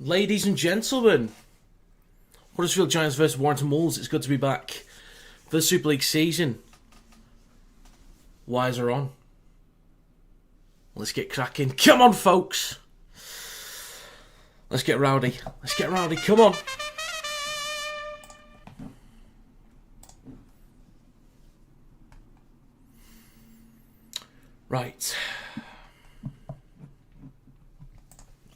Ladies and gentlemen, Huddersfield Giants versus Warrington Wolves. It's good to be back for the Super League season. Wires are on. Let's get cracking. Come on, folks. Let's get rowdy. Let's get rowdy. Come on. Right.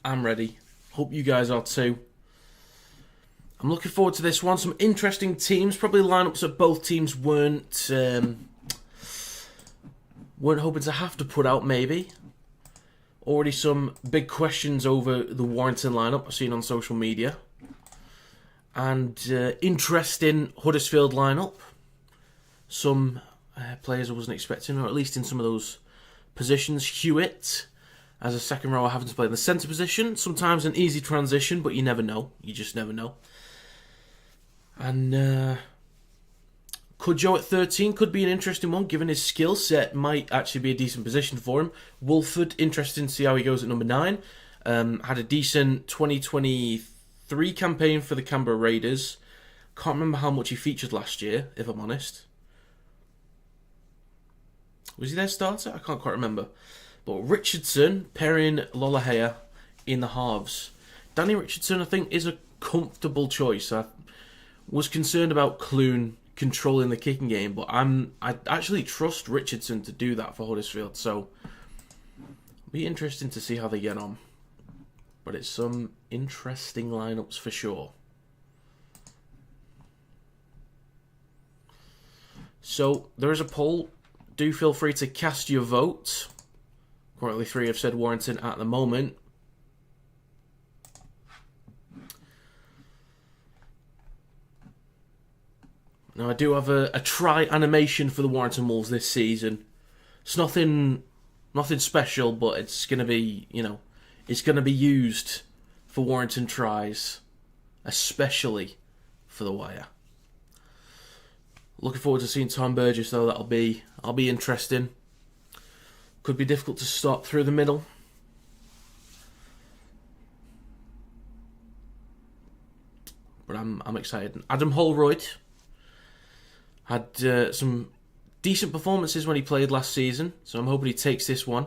I'm ready. Hope you guys are too. I'm looking forward to this one. Some interesting teams. Probably lineups that both teams weren't hoping to have to put out, maybe. Already some big questions over the Warrington lineup I've seen on social media. And interesting Huddersfield lineup. Some players I wasn't expecting, or at least in some of those positions. Hewitt as a second rower having to play in the centre position. Sometimes an easy transition, but you never know. You just never know. And Joe at 13 could be an interesting one, given his skill set. Might actually be a decent position for him. Wolford, interesting to see how he goes at number 9. Had a decent 2023 campaign for the Canberra Raiders. Can't remember how much he featured last year, if I'm honest. Was he their starter? I can't quite remember. But Richardson pairing Lolohea in the halves. Danny Richardson, I think, is a comfortable choice. I was concerned about Clune controlling the kicking game, but I actually trust Richardson to do that for Huddersfield. So it'll be interesting to see how they get on. But it's some interesting lineups for sure. So there is a poll. Do feel free to cast your vote. Currently 3 have said Warrington at the moment. Now I do have a try animation for the Warrington Wolves this season. It's nothing special, but it's going to be, it's going to be used for Warrington tries, especially for the wire. Looking forward to seeing Tom Burgess though. That'll be interesting. Could be difficult to stop through the middle. But I'm excited. Adam Holroyd had some decent performances when he played last season, so I'm hoping he takes this one.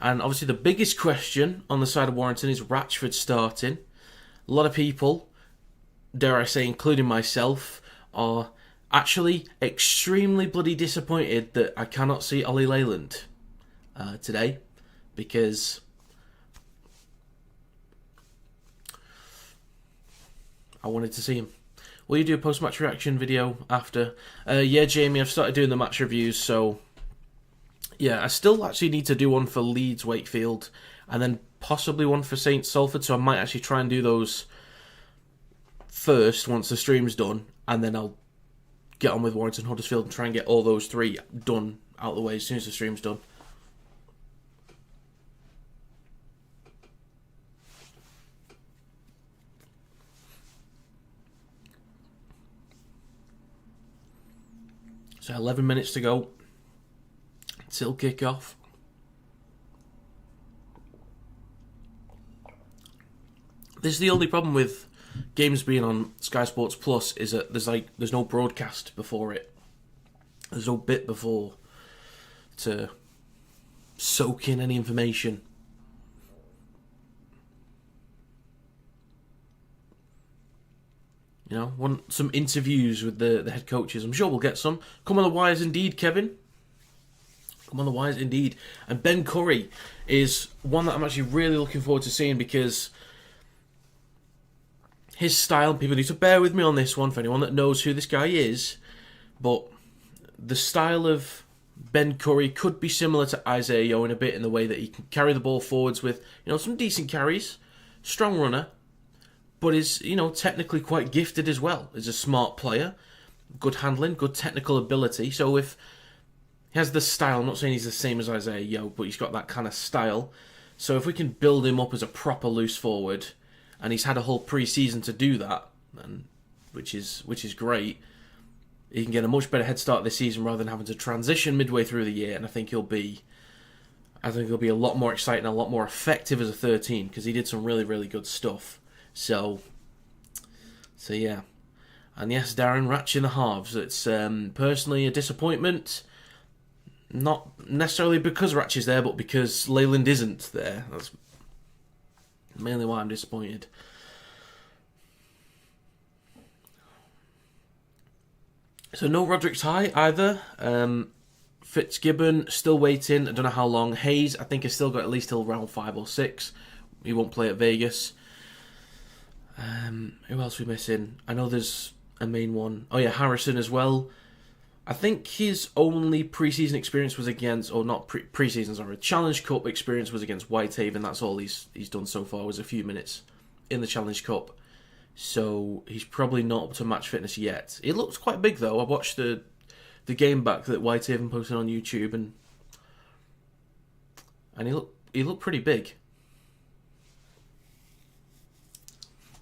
And obviously the biggest question on the side of Warrington is Ratchford starting. A lot of people, dare I say including myself, are actually extremely bloody disappointed that I cannot see Ollie Leyland today, because I wanted to see him. Will you do a post-match reaction video after? Yeah, Jamie, I've started doing the match reviews, so yeah, I still actually need to do one for Leeds Wakefield, and then possibly one for St Salford, so I might actually try and do those first once the stream's done, and then I'll get on with Warrington Huddersfield and try and get all those 3 done out of the way as soon as the stream's done. So 11 minutes to go till kick-off. This is the only problem with games being on Sky Sports Plus, is that there's no broadcast before it. There's no bit before to soak in any information. Want some interviews with the head coaches. I'm sure we'll get some. Come on the wires indeed, Kevin. Come on the wires indeed. And Ben Curry is one that I'm actually really looking forward to seeing, because his style, people need to bear with me on this one for anyone that knows who this guy is, but the style of Ben Curry could be similar to Isaiah Yeo in a bit, in the way that he can carry the ball forwards with, some decent carries, strong runner, but is, technically quite gifted as well. Is a smart player, good handling, good technical ability. So if he has the style, I'm not saying he's the same as Isaiah Yeo, but he's got that kind of style. So if we can build him up as a proper loose forward, and he's had a whole pre-season to do that, and which is great, he can get a much better head start this season rather than having to transition midway through the year. And I think he'll be a lot more exciting, a lot more effective as a 13, because he did some really, really good stuff So yeah. And yes, Darren, Ratch in the halves. It's personally a disappointment. Not necessarily because Ratch is there, but because Leyland isn't there. That's mainly why I'm disappointed. So no Roderick Ty either. Fitzgibbon still waiting. I don't know how long. Hayes, I think, has still got at least till round 5 or 6. He won't play at Vegas. Who else are we missing? I know there's a main one. Oh yeah, Harrison as well. I think his only pre-season experience was against, or not pre-season, sorry, Challenge Cup experience was against Whitehaven. That's all he's done so far, was a few minutes in the Challenge Cup. So he's probably not up to match fitness yet. He looks quite big though. I watched the game back that Whitehaven posted on YouTube, and he looked pretty big.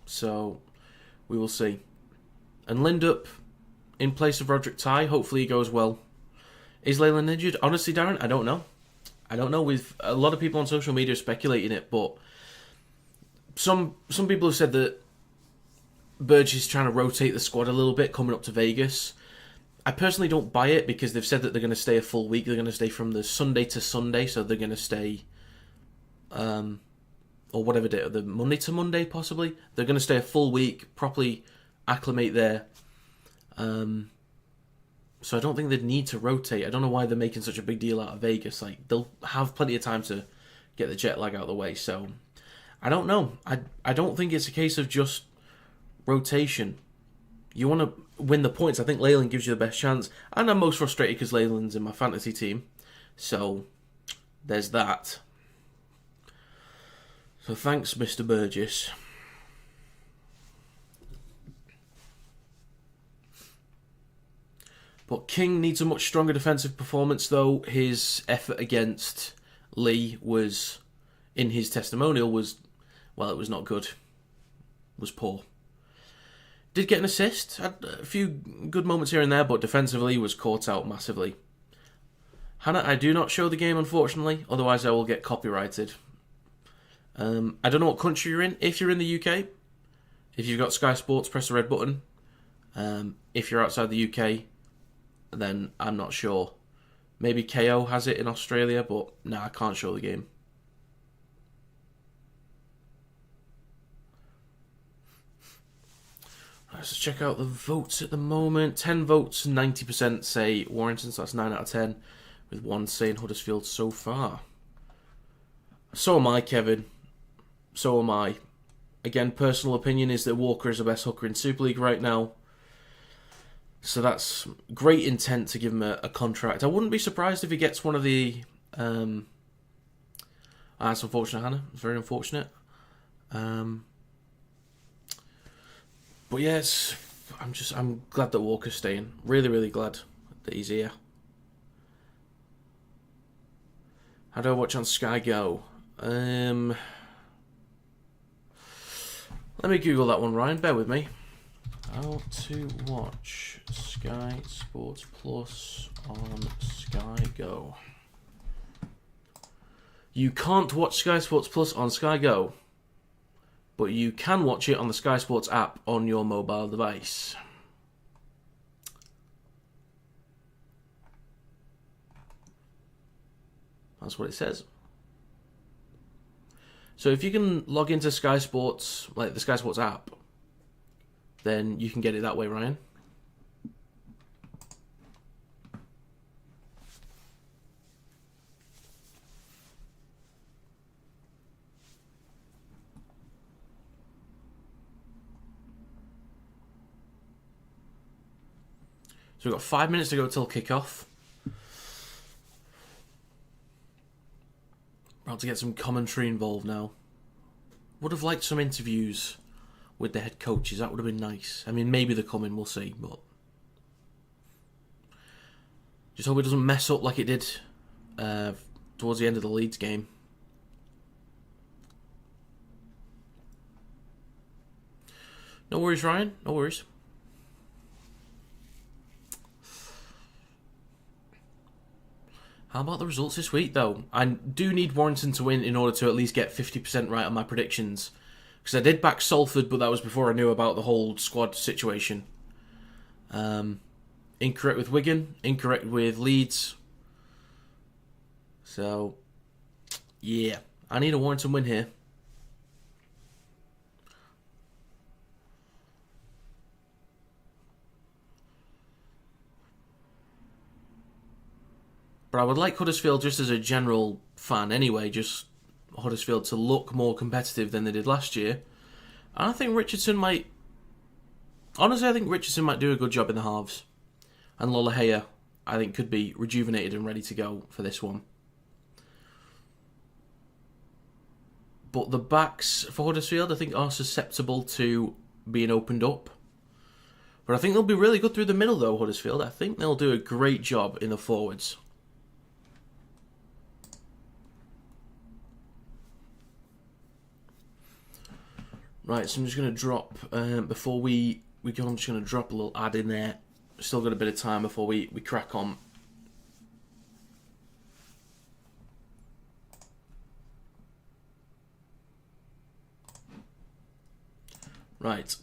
So we will see. And Lindup in place of Roderick Ty. Hopefully he goes well. Is Leyland injured? Honestly, Darren, I don't know. With a lot of people on social media speculating it, but some people have said that Burgess is trying to rotate the squad a little bit coming up to Vegas. I personally don't buy it because they've said that they're going to stay a full week. They're going to stay from the Sunday to Sunday, so they're going to stay, or whatever day, the Monday to Monday possibly. They're going to stay a full week, properly acclimate there. So I don't think they'd need to rotate. I don't know why they're making such a big deal out of Vegas. Like, they'll have plenty of time to get the jet lag out of the way. So I don't know. I don't think it's a case of just rotation. You want to win the points. I think Leyland gives you the best chance. And I'm most frustrated because Leyland's in my fantasy team. So there's that. So thanks, Mr. Burgess. But King needs a much stronger defensive performance, though. His effort against Lee was, in his testimonial, was not good. Was poor. Did get an assist. Had a few good moments here and there, but defensively was caught out massively. Hannah, I do not show the game, unfortunately. Otherwise, I will get copyrighted. I don't know what country you're in. If you're in the UK, if you've got Sky Sports, press the red button. If you're outside the UK, then I'm not sure. Maybe KO has it in Australia, but I can't show the game. Let's check out the votes at the moment. 10 votes, 90% say Warrington, so that's 9 out of 10, with 1 saying Huddersfield so far. So am I, Kevin. So am I. Again, personal opinion is that Walker is the best hooker in Super League right now. So that's great intent to give him a contract. I wouldn't be surprised if he gets one of the... that's unfortunate, Hannah. It's very unfortunate. But yes, I'm glad that Walker's staying. Really, really glad that he's here. How do I watch on Sky Go? Let me Google that one, Ryan. Bear with me. How to watch Sky Sports Plus on Sky Go. You can't watch Sky Sports Plus on Sky Go, but you can watch it on the Sky Sports app on your mobile device. That's what it says. So if you can log into Sky Sports, like the Sky Sports app, then you can get it that way, Ryan. So we've got 5 minutes to go till kick-off. About to get some commentary involved now. Would have liked some interviews with the head coaches. That would have been nice. I mean, maybe they're coming, we'll see. But just hope it doesn't mess up like it did towards the end of the Leeds game. No worries, Ryan. No worries. How about the results this week, though? I do need Warrington to win in order to at least get 50% right on my predictions Because I did back Salford, but that was before I knew about the whole squad situation. Incorrect with Wigan, incorrect with Leeds. So, yeah, I need a Warrington win here. But I would like Huddersfield just as a general fan anyway, just Huddersfield to look more competitive than they did last year. And I think Richardson might... Honestly, I think Richardson might do a good job in the halves. And Lolohea, I think, could be rejuvenated and ready to go for this one. But the backs for Huddersfield, I think, are susceptible to being opened up. But I think they'll be really good through the middle, though, Huddersfield. I think they'll do a great job in the forwards. Right, so I'm just going to drop, before we go, I'm just going to drop a little ad in there. Still got a bit of time before we crack on. Right,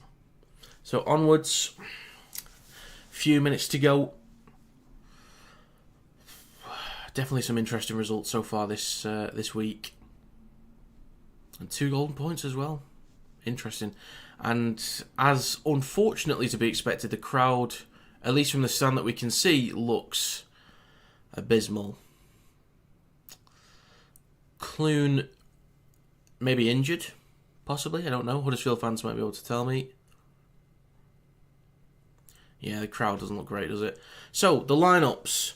so onwards, few minutes to go. Definitely some interesting results so far this week. And 2 golden points as well. Interesting. And as unfortunately to be expected, the crowd, at least from the stand that we can see, looks abysmal. Clune maybe injured, possibly, I don't know. Huddersfield fans might be able to tell me. Yeah, the crowd doesn't look great, does it? So, the lineups.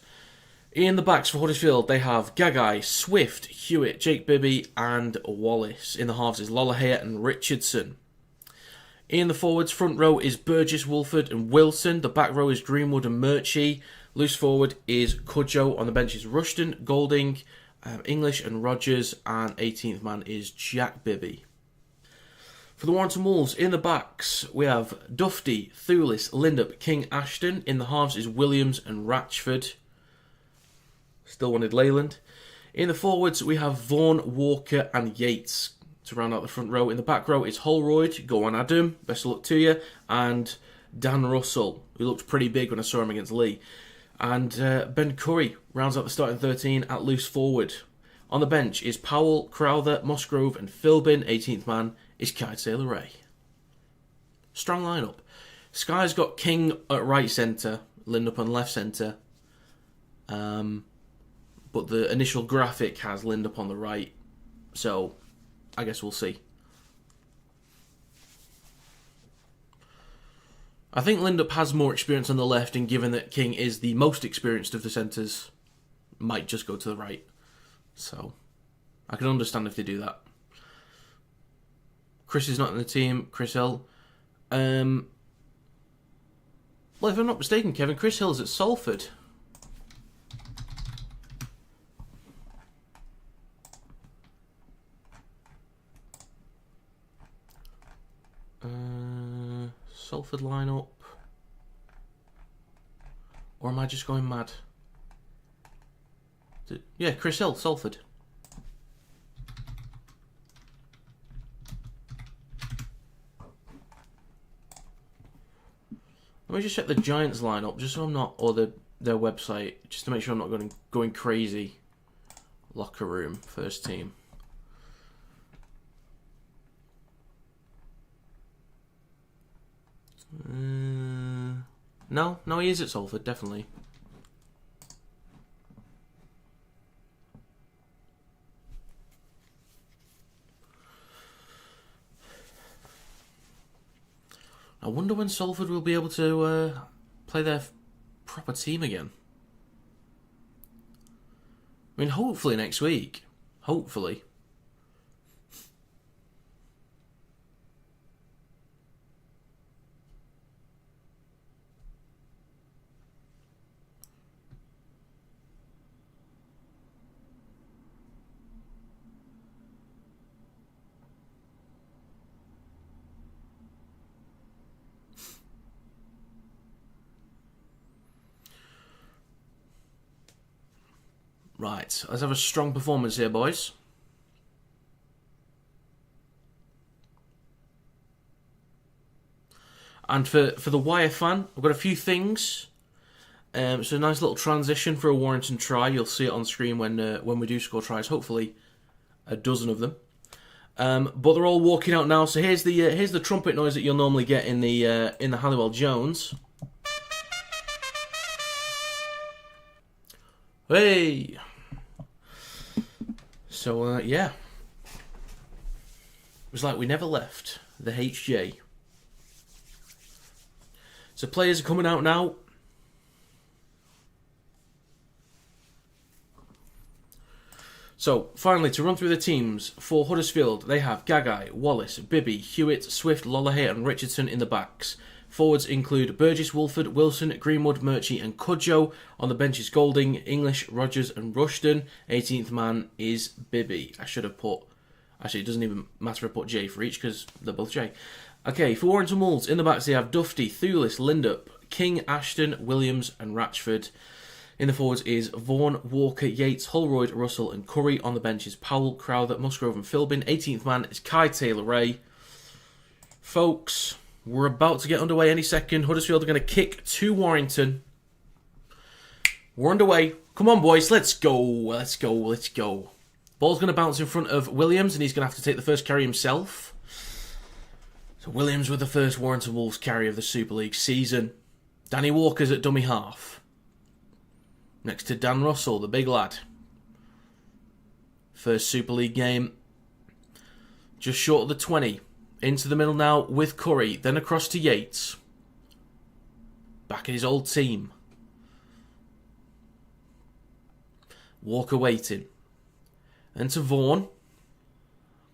In the backs for Huddersfield, they have Gagai, Swift, Hewitt, Jake Bibby, and Wallace. In the halves is Lolohea and Richardson. In the forwards, front row is Burgess, Wolford, and Wilson. The back row is Greenwood and Murchie. Loose forward is Cudjoe. On the bench is Rushton, Golding, English, and Rogers. And 18th man is Jack Bibby. For the Warrington Wolves, in the backs, we have Dufty, Thulis, Lindup, King, Ashton. In the halves is Williams and Ratchford. Still wanted Leyland. In the forwards, we have Vaughan, Walker, and Yates to round out the front row. In the back row, it's Holroyd. Go on, Adam. Best of luck to you. And Dan Russell, who looked pretty big when I saw him against Lee. And Ben Curry rounds out the starting 13 at loose forward. On the bench is Powell, Crowther, Musgrove, and Philbin. 18th man is Kite Sailor Ray. Strong lineup. Sky's got King at right centre, Lindup on left centre. But the initial graphic has Lindup on the right. So, I guess we'll see. I think Lindup has more experience on the left, and given that King is the most experienced of the centres, might just go to the right. So, I can understand if they do that. Chris is not in the team. Chris Hill. Well, if I'm not mistaken, Kevin, Chris Hill's at Salford. Salford lineup. Or am I just going mad? Yeah, Chris Hill, Salford. Let me just check the Giants lineup, just so I'm not, or their website, just to make sure I'm not going crazy. Locker room, first team. No, he is at Salford, definitely. I wonder when Salford will be able to play their proper team again. I mean, hopefully next week. Hopefully. Right, let's have a strong performance here, boys. And for the Wire fan, I've got a few things. It's a nice little transition for a Warrington try. You'll see it on screen when we do score tries. Hopefully, a dozen of them. But they're all walking out now. So here's the trumpet noise that you'll normally get in the Halliwell Jones. Hey. So yeah, it was like we never left the HJ. So players are coming out now. So, finally, to run through the teams for Huddersfield, they have Gagai, Wallace, Bibby, Hewitt, Swift, Lollahay and Richardson in the backs. Forwards include Burgess, Wolford, Wilson, Greenwood, Murchie and Cudjoe. On the bench is Golding, English, Rogers and Rushton. 18th man is Bibby. I should have put... Actually, it doesn't even matter if I put J for each because they're both J. Okay, for Warrington Wolves, in the backs they have Dufty, Thulis, Lindup, King, Ashton, Williams and Ratchford. In the forwards is Vaughan, Walker, Yates, Holroyd, Russell and Curry. On the bench is Powell, Crowther, Musgrove and Philbin. 18th man is Kai Taylor-Ray. Folks, we're about to get underway any second. Huddersfield are going to kick to Warrington. We're underway. Come on, boys. Let's go. Let's go. Let's go. Ball's going to bounce in front of Williams and he's going to have to take the first carry himself. So Williams with the first Warrington Wolves carry of the Super League season. Danny Walker's at dummy half. Next to Dan Russell, the big lad. First Super League game. Just short of the 20. Into the middle now with Curry. Then across to Yates. Back in his old team. Walker waiting. Then to Vaughan.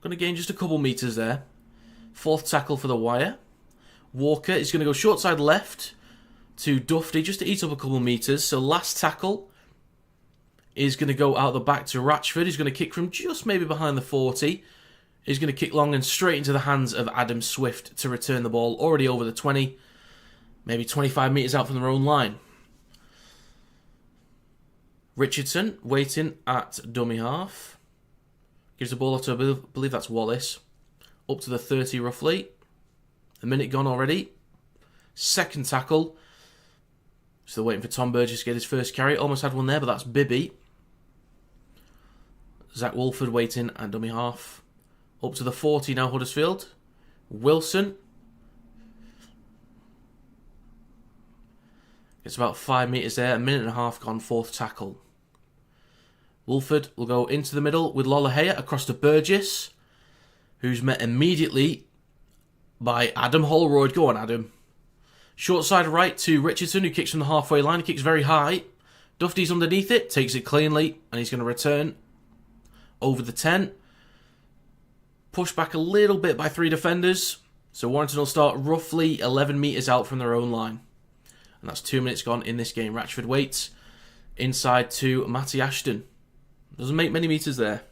Going to gain just a couple metres there. Fourth tackle for the Wire. Walker is going to go short side left to Dufty just to eat up a couple metres. So last tackle is going to go out the back to Ratchford. He's going to kick from just maybe behind the 40. He's going to kick long and straight into the hands of Adam Swift to return the ball already over the 20. Maybe 25 metres out from their own line. Richardson waiting at dummy half. Gives the ball off to, I believe that's Wallace. Up to the 30 roughly. A minute gone already. Second tackle. Still waiting for Tom Burgess to get his first carry. Almost had one there, but that's Bibby. Zach Wolford waiting at dummy half. Up to the 40 now, Huddersfield. Wilson. It's about 5 metres there. A minute and a half gone. Fourth tackle. Wolford will go into the middle with Lollahay across to Burgess, who's met immediately by Adam Holroyd. Go on, Adam. Short side right to Richardson, who kicks from the halfway line. He kicks very high. Dufty's underneath it, takes it cleanly, and he's going to return over the 10. Pushed back a little bit by 3 defenders. So Warrington will start roughly 11 metres out from their own line. And that's 2 minutes gone in this game. Ratchford waits inside to Matty Ashton. Doesn't make many metres there.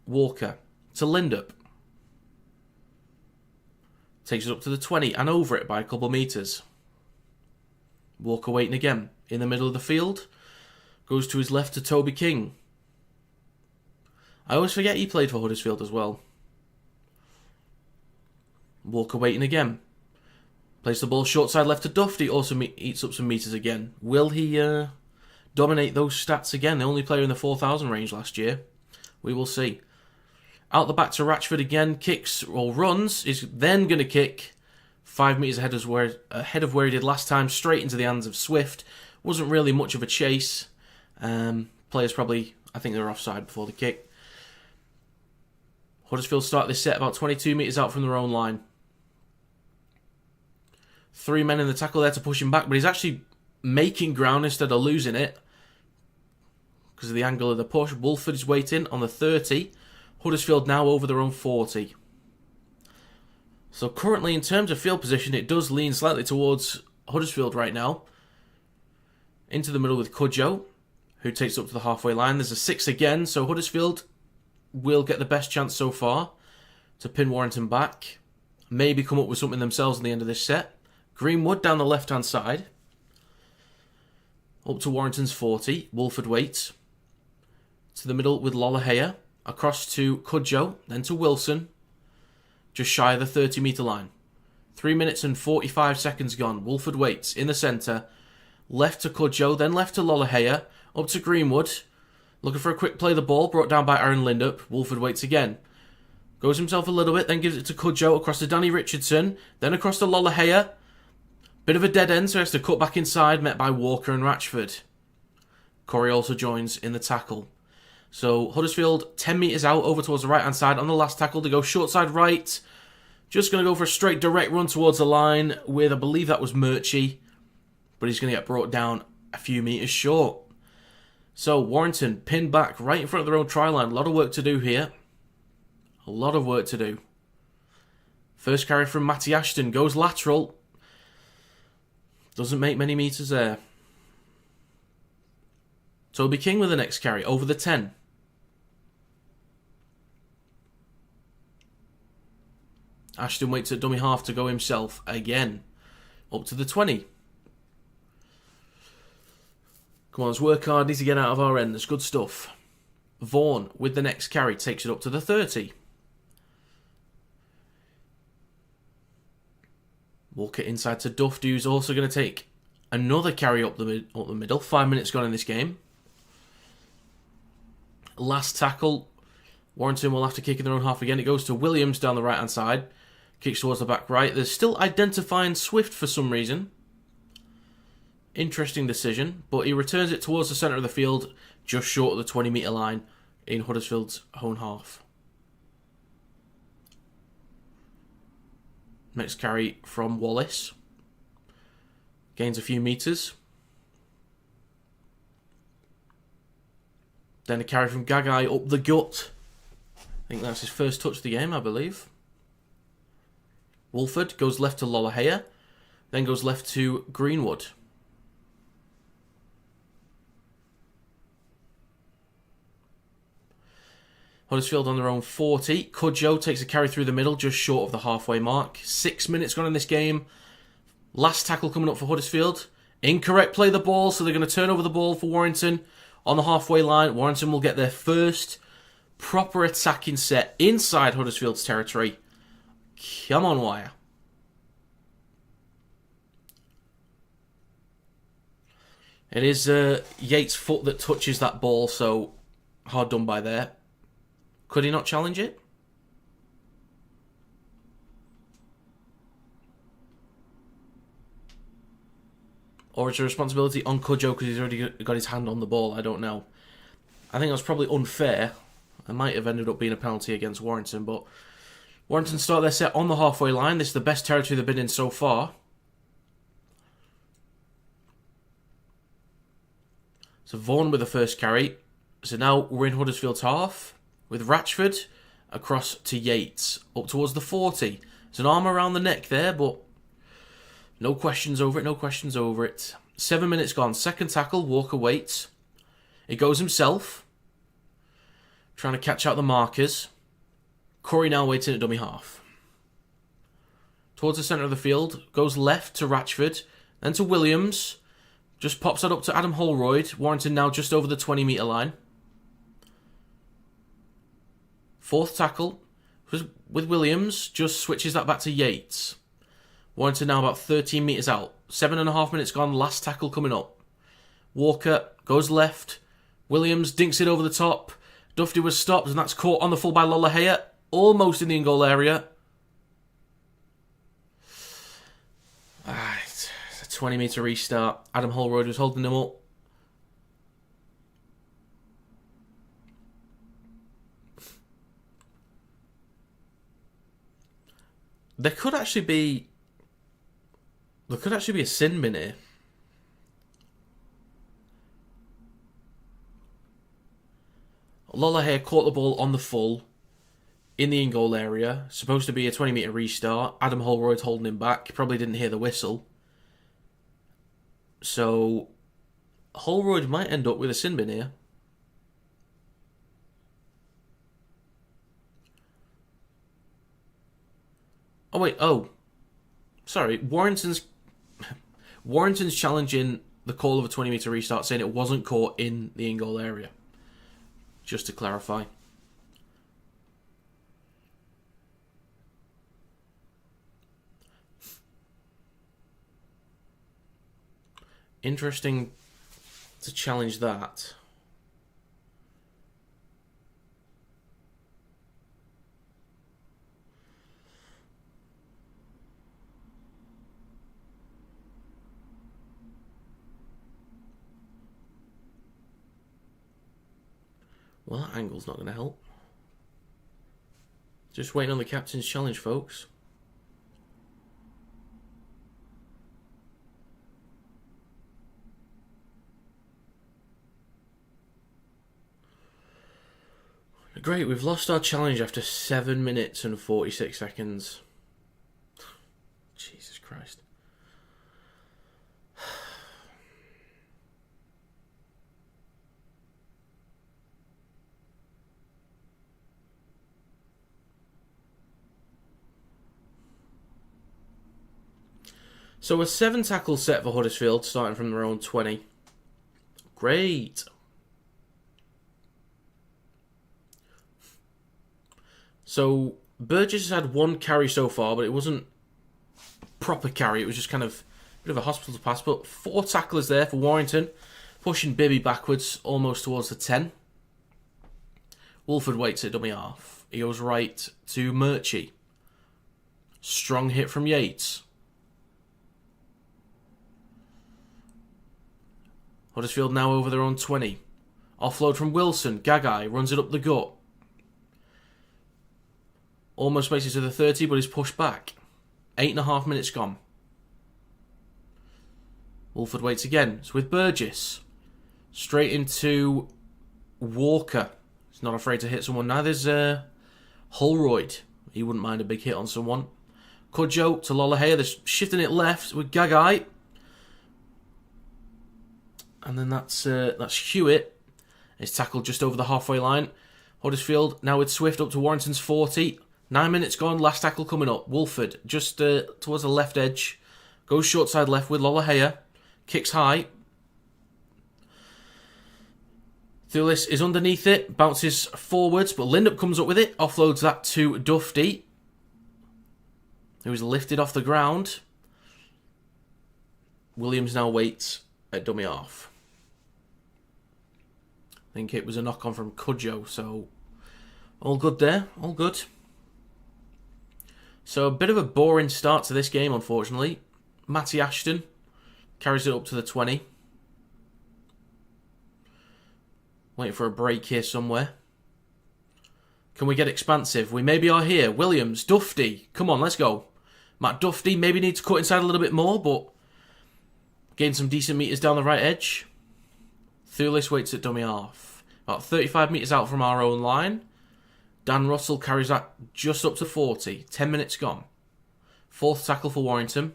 Walker to Lindup. Takes it up to the 20 and over it by a couple of metres. Walker waiting again. In the middle of the field. Goes to his left to Toby King. I always forget he played for Huddersfield as well. Walker waiting again. Plays the ball short side left to Dufty. Also eats up some metres again. Will he dominate those stats again? The only player in the 4,000 range last year. We will see. Out the back to Ratchford again. Kicks or runs. Is then going to kick 5 metres ahead of where he did last time. Straight into the hands of Swift. Wasn't really much of a chase. Players probably, I think they were offside before the kick. Huddersfield start this set about 22 metres out from their own line. 3 men in the tackle there to push him back, but he's actually making ground instead of losing it because of the angle of the push. Wolford is waiting on the 30. Huddersfield now over their own 40. So currently, in terms of field position, it does lean slightly towards Huddersfield right now. Into the middle with Cudjoe, who takes up to the halfway line. There's a 6 again, so Huddersfield will get the best chance so far to pin Warrington back. Maybe come up with something themselves at the end of this set. Greenwood down the left-hand side. Up to Warrington's 40. Wolford waits. To the middle with Lollahay. Across to Cudjoe. Then to Wilson. just shy of the 30-metre line. 3 minutes and 45 seconds gone. Wolford waits in the centre. Left to Cudjoe, then left to Lolohea. Up to Greenwood. Looking for a quick play of the ball, brought down by Aaron Lindup. Wolford waits again. Goes himself a little bit, then gives it to Cudjoe, across to Danny Richardson, then across to Lolohea. Bit of a dead end, so he has to cut back inside, met by Walker and Ratchford. Corey also joins in the tackle. So Huddersfield 10 metres out, over towards the right-hand side on the last tackle. They go short side right. Just going to go for a straight direct run towards the line with, I believe that was Murchie. But he's going to get brought down a few metres short. So Warrington pinned back right in front of their own try line. A lot of work to do here. A lot of work to do. First carry from Matty Ashton. Goes lateral. Doesn't make many metres there. Toby King with the next carry. Over the 10. Ashton waits at dummy half to go himself again. Up to the 20. Come on, let's work hard. Need to get out of our end. There's good stuff. Vaughan with the next carry. Takes it up to the 30. Walker inside to Duff, who's also going to take another carry up the middle. 5 minutes gone in this game. Last tackle. Warrington will have to kick in their own half again. It goes to Williams down the right-hand side. Kicks towards the back right. They're still identifying Swift for some reason. Interesting decision. But he returns it towards the centre of the field, just short of the 20-metre line in Huddersfield's own half. Next carry from Wallace. Gains a few metres. Then a carry from Gagai up the gut. I think that's his first touch of the game, I believe. Wolford goes left to Lolohea. Then goes left to Greenwood. Huddersfield on their own 40. Cudjoe takes a carry through the middle, just short of the halfway mark. 6 minutes gone in this game. Last tackle coming up for Huddersfield. Incorrect play the ball, so they're going to turn over the ball for Warrington on the halfway line. Warrington will get their first proper attacking set inside Huddersfield's territory. Come on, Wire. It is Yates' foot that touches that ball, so hard done by there. Could he not challenge it? Or is the responsibility on Cudjoe because he's already got his hand on the ball? I don't know. I think that's probably unfair. It might have ended up being a penalty against Warrington, but Warrington start their set on the halfway line. This is the best territory they've been in so far. So Vaughan with the first carry. So now we're in Huddersfield's half with Ratchford across to Yates up towards the 40. There's an arm around the neck there, but no questions over it, no questions over it. 7 minutes gone. Second tackle, Walker waits. He goes himself, trying to catch out the markers. Corey now waits in at dummy half. Towards the centre of the field, goes left to Ratchford, then to Williams. Just pops that up to Adam Holroyd. Warrington now just over the 20-metre line. Fourth tackle with Williams, just switches that back to Yates. Warrington now about 13 metres out. 7.5 minutes gone, last tackle coming up. Walker goes left. Williams dinks it over the top. Duffy was stopped, and that's caught on the full by Lolohea. Almost in the in-goal area. It's a 20-metre restart. Adam Holroyd was holding them up. There could actually be a sin bin here. Lolohea caught the ball on the full in the in-goal area. Supposed to be a 20-metre restart. Adam Holroyd holding him back. Probably didn't hear the whistle. So Holroyd might end up with a sin bin here. Oh wait, sorry. Warrington's challenging the call of a 20-metre restart, saying it wasn't caught in the in-goal area. Just to clarify. Interesting to challenge that. Well, that angle's not going to help. Just waiting on the captain's challenge, folks. Great, we've lost our challenge after 7 minutes and 46 seconds. Jesus Christ. So a 7 tackle set for Huddersfield, starting from their own 20. Great. So Burgess has had 1 carry so far, but it wasn't proper carry. It was just kind of a bit of a hospital pass. But 4 tacklers there for Warrington, pushing Bibby backwards almost towards the 10. Wolford waits at dummy half. He goes right to Murchie. Strong hit from Yates. Huddersfield now over their own 20. Offload from Wilson. Gagai runs it up the gut. Almost makes it to the 30, but is pushed back. 8.5 minutes gone. Wolford waits again. It's with Burgess. Straight into Walker. He's not afraid to hit someone. Neither's Holroyd. He wouldn't mind a big hit on someone. Cudjoe to Lolohea. They're shifting it left with Gagai. And then that's Hewitt. He's tackled just over the halfway line. Huddersfield now with Swift up to Warrington's 40. 9 minutes gone. Last tackle coming up. Wolford just towards the left edge. Goes short side left with Lolohea. Kicks high. Thulis is underneath it. Bounces forwards, but Lindup comes up with it. Offloads that to Dufty, who is lifted off the ground. Williams now waits at dummy half. I think it was a knock-on from Cudjoe, so all good there. All good. So a bit of a boring start to this game, unfortunately. Matty Ashton carries it up to the 20. Waiting for a break here somewhere. Can we get expansive? We maybe are here. Williams, Dufty. Come on, let's go. Matt Dufty maybe needs to cut inside a little bit more, but gain some decent metres down the right edge. Thulis waits at dummy half. About 35 metres out from our own line. Dan Russell carries that just up to 40. 10 minutes gone. 4th tackle for Warrington.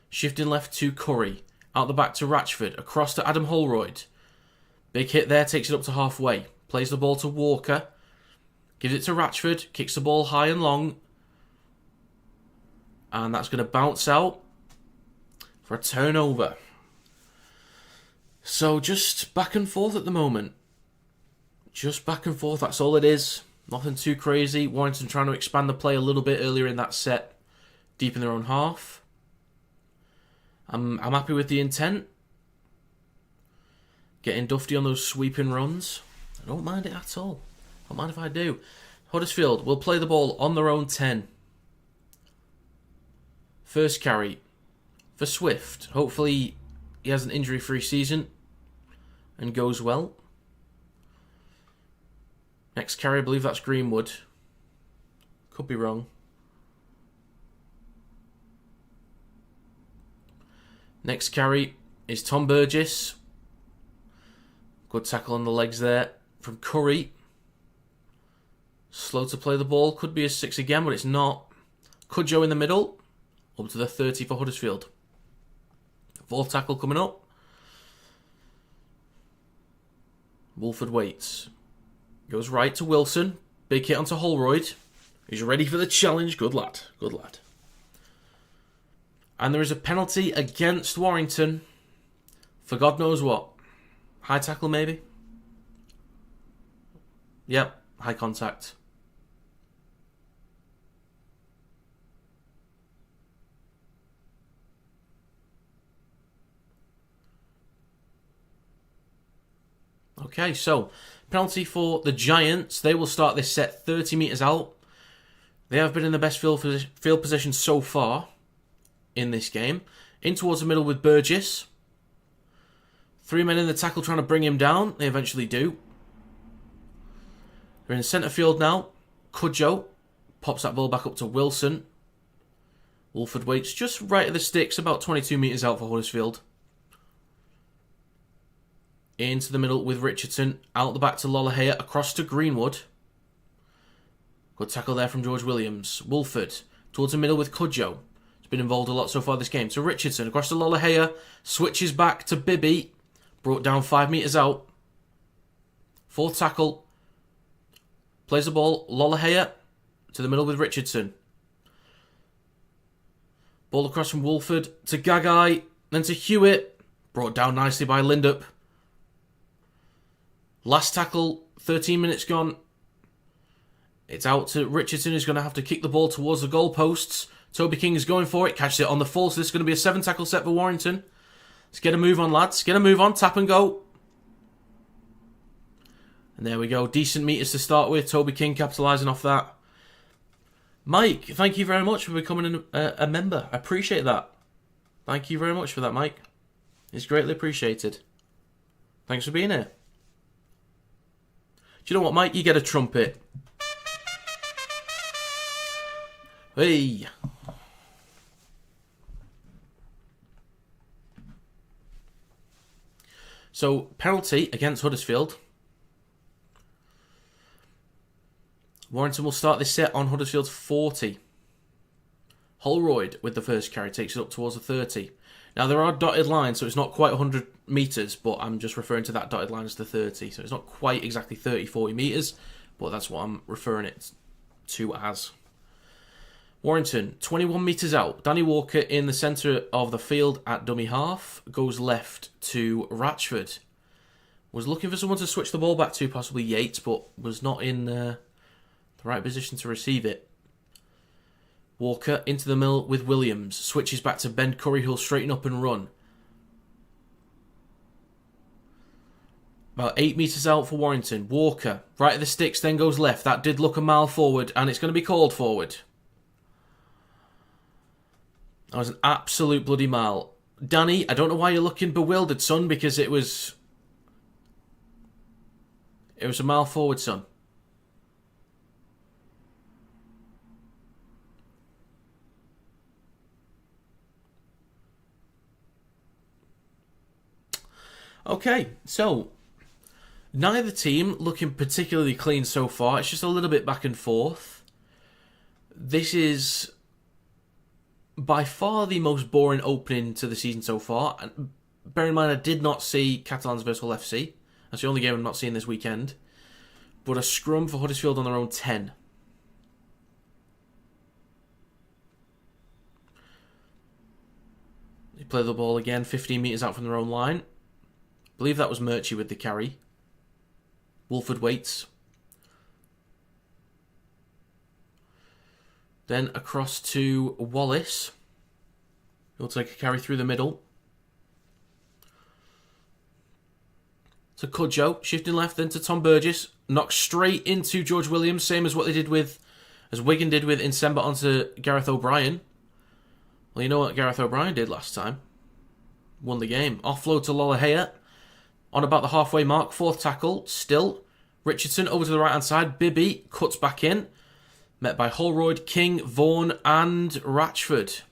Shifting left to Curry. Out the back to Ratchford. Across to Adam Holroyd. Big hit there, takes it up to halfway. Plays the ball to Walker. Gives it to Ratchford. Kicks the ball high and long. And that's going to bounce out for a turnover. So just back and forth at the moment. Just back and forth, that's all it is. Nothing too crazy. Warrington trying to expand the play a little bit earlier in that set. Deep in their own half. I'm happy with the intent. Getting Dufty on those sweeping runs. I don't mind it at all. I don't mind if I do. Huddersfield will play the ball on their own 10. First carry for Swift. Hopefully he has an injury-free season and goes well. Next carry, I believe that's Greenwood. Could be wrong. Next carry is Tom Burgess. Good tackle on the legs there from Curry. Slow to play the ball. Could be a 6 again, but it's not. Cudjoe in the middle. Up to the 30 for Huddersfield. 4th tackle coming up. Wolford waits. Goes right to Wilson. Big hit onto Holroyd. He's ready for the challenge. Good lad. Good lad. And there is a penalty against Warrington for God knows what. High tackle maybe? Yep. High contact. Okay, so penalty for the Giants. They will start this set 30 metres out. They have been in the best field position so far in this game. In towards the middle with Burgess. 3 men in the tackle trying to bring him down. They eventually do. They're in centre field now. Cudjoe pops that ball back up to Wilson. Wolford waits just right at the sticks, about 22 metres out for Huddersfield. Into the middle with Richardson. Out the back to Lollahea. Across to Greenwood. Good tackle there from George Williams. Wolford towards the middle with Cudjoe. He's been involved a lot so far this game. So Richardson across to Lollahea. Switches back to Bibby. Brought down 5 metres out. Fourth tackle. Plays the ball. Lollahea to the middle with Richardson. Ball across from Wolford to Gagai. Then to Hewitt. Brought down nicely by Lindup. Last tackle. 13 minutes gone. It's out to Richardson, who's going to have to kick the ball towards the goalposts. Toby King is going for it. Catches it on the full. So this is going to be a 7 tackle set for Warrington. Let's get a move on, lads. Get a move on. Tap and go. And there we go. Decent meters to start with. Toby King capitalising off that. Mike, thank you very much for becoming a member. I appreciate that. Thank you very much for that, Mike. It's greatly appreciated. Thanks for being here. Do you know what, Mike? You get a trumpet. Hey. So, penalty against Huddersfield. Warrington will start this set on Huddersfield's 40. Holroyd with the first carry takes it up towards the 30. Now, there are dotted lines, so it's not quite 100 metres, but I'm just referring to that dotted line as the 30. So it's not quite exactly 30, 40 metres, but that's what I'm referring it to as. Warrington, 21 metres out. Danny Walker in the centre of the field at dummy half. Goes left to Ratchford. Was looking for someone to switch the ball back to, possibly Yates, but was not in the right position to receive it. Walker into the middle with Williams. Switches back to Ben Curry, who'll straighten up and run. About 8 metres out for Warrington. Walker, right at the sticks, then goes left. That did look a mile forward, and it's going to be called forward. That was an absolute bloody mile. Danny, I don't know why you're looking bewildered, son, because it was a mile forward, son. Okay, so neither team looking particularly clean so far. It's just a little bit back and forth. This is by far the most boring opening to the season so far. And bear in mind, I did not see Catalans versus Hull FC. That's the only game I'm not seeing this weekend. But a scrum for Huddersfield on their own 10. They play the ball again, 15 metres out from their own line. I believe that was Murchie with the carry. Wolford waits. Then across to Wallace. He'll take a carry through the middle. To Cudjoe, shifting left, then to Tom Burgess. Knocks straight into George Williams, same as what they did as Wigan did with Insemba onto Gareth O'Brien. Well, you know what Gareth O'Brien did last time. Won the game. Offload to Lollahea. On about the halfway mark, 4th tackle, still. Richardson over to the right-hand side. Bibby cuts back in. Met by Holroyd, King, Vaughan and Ratchford.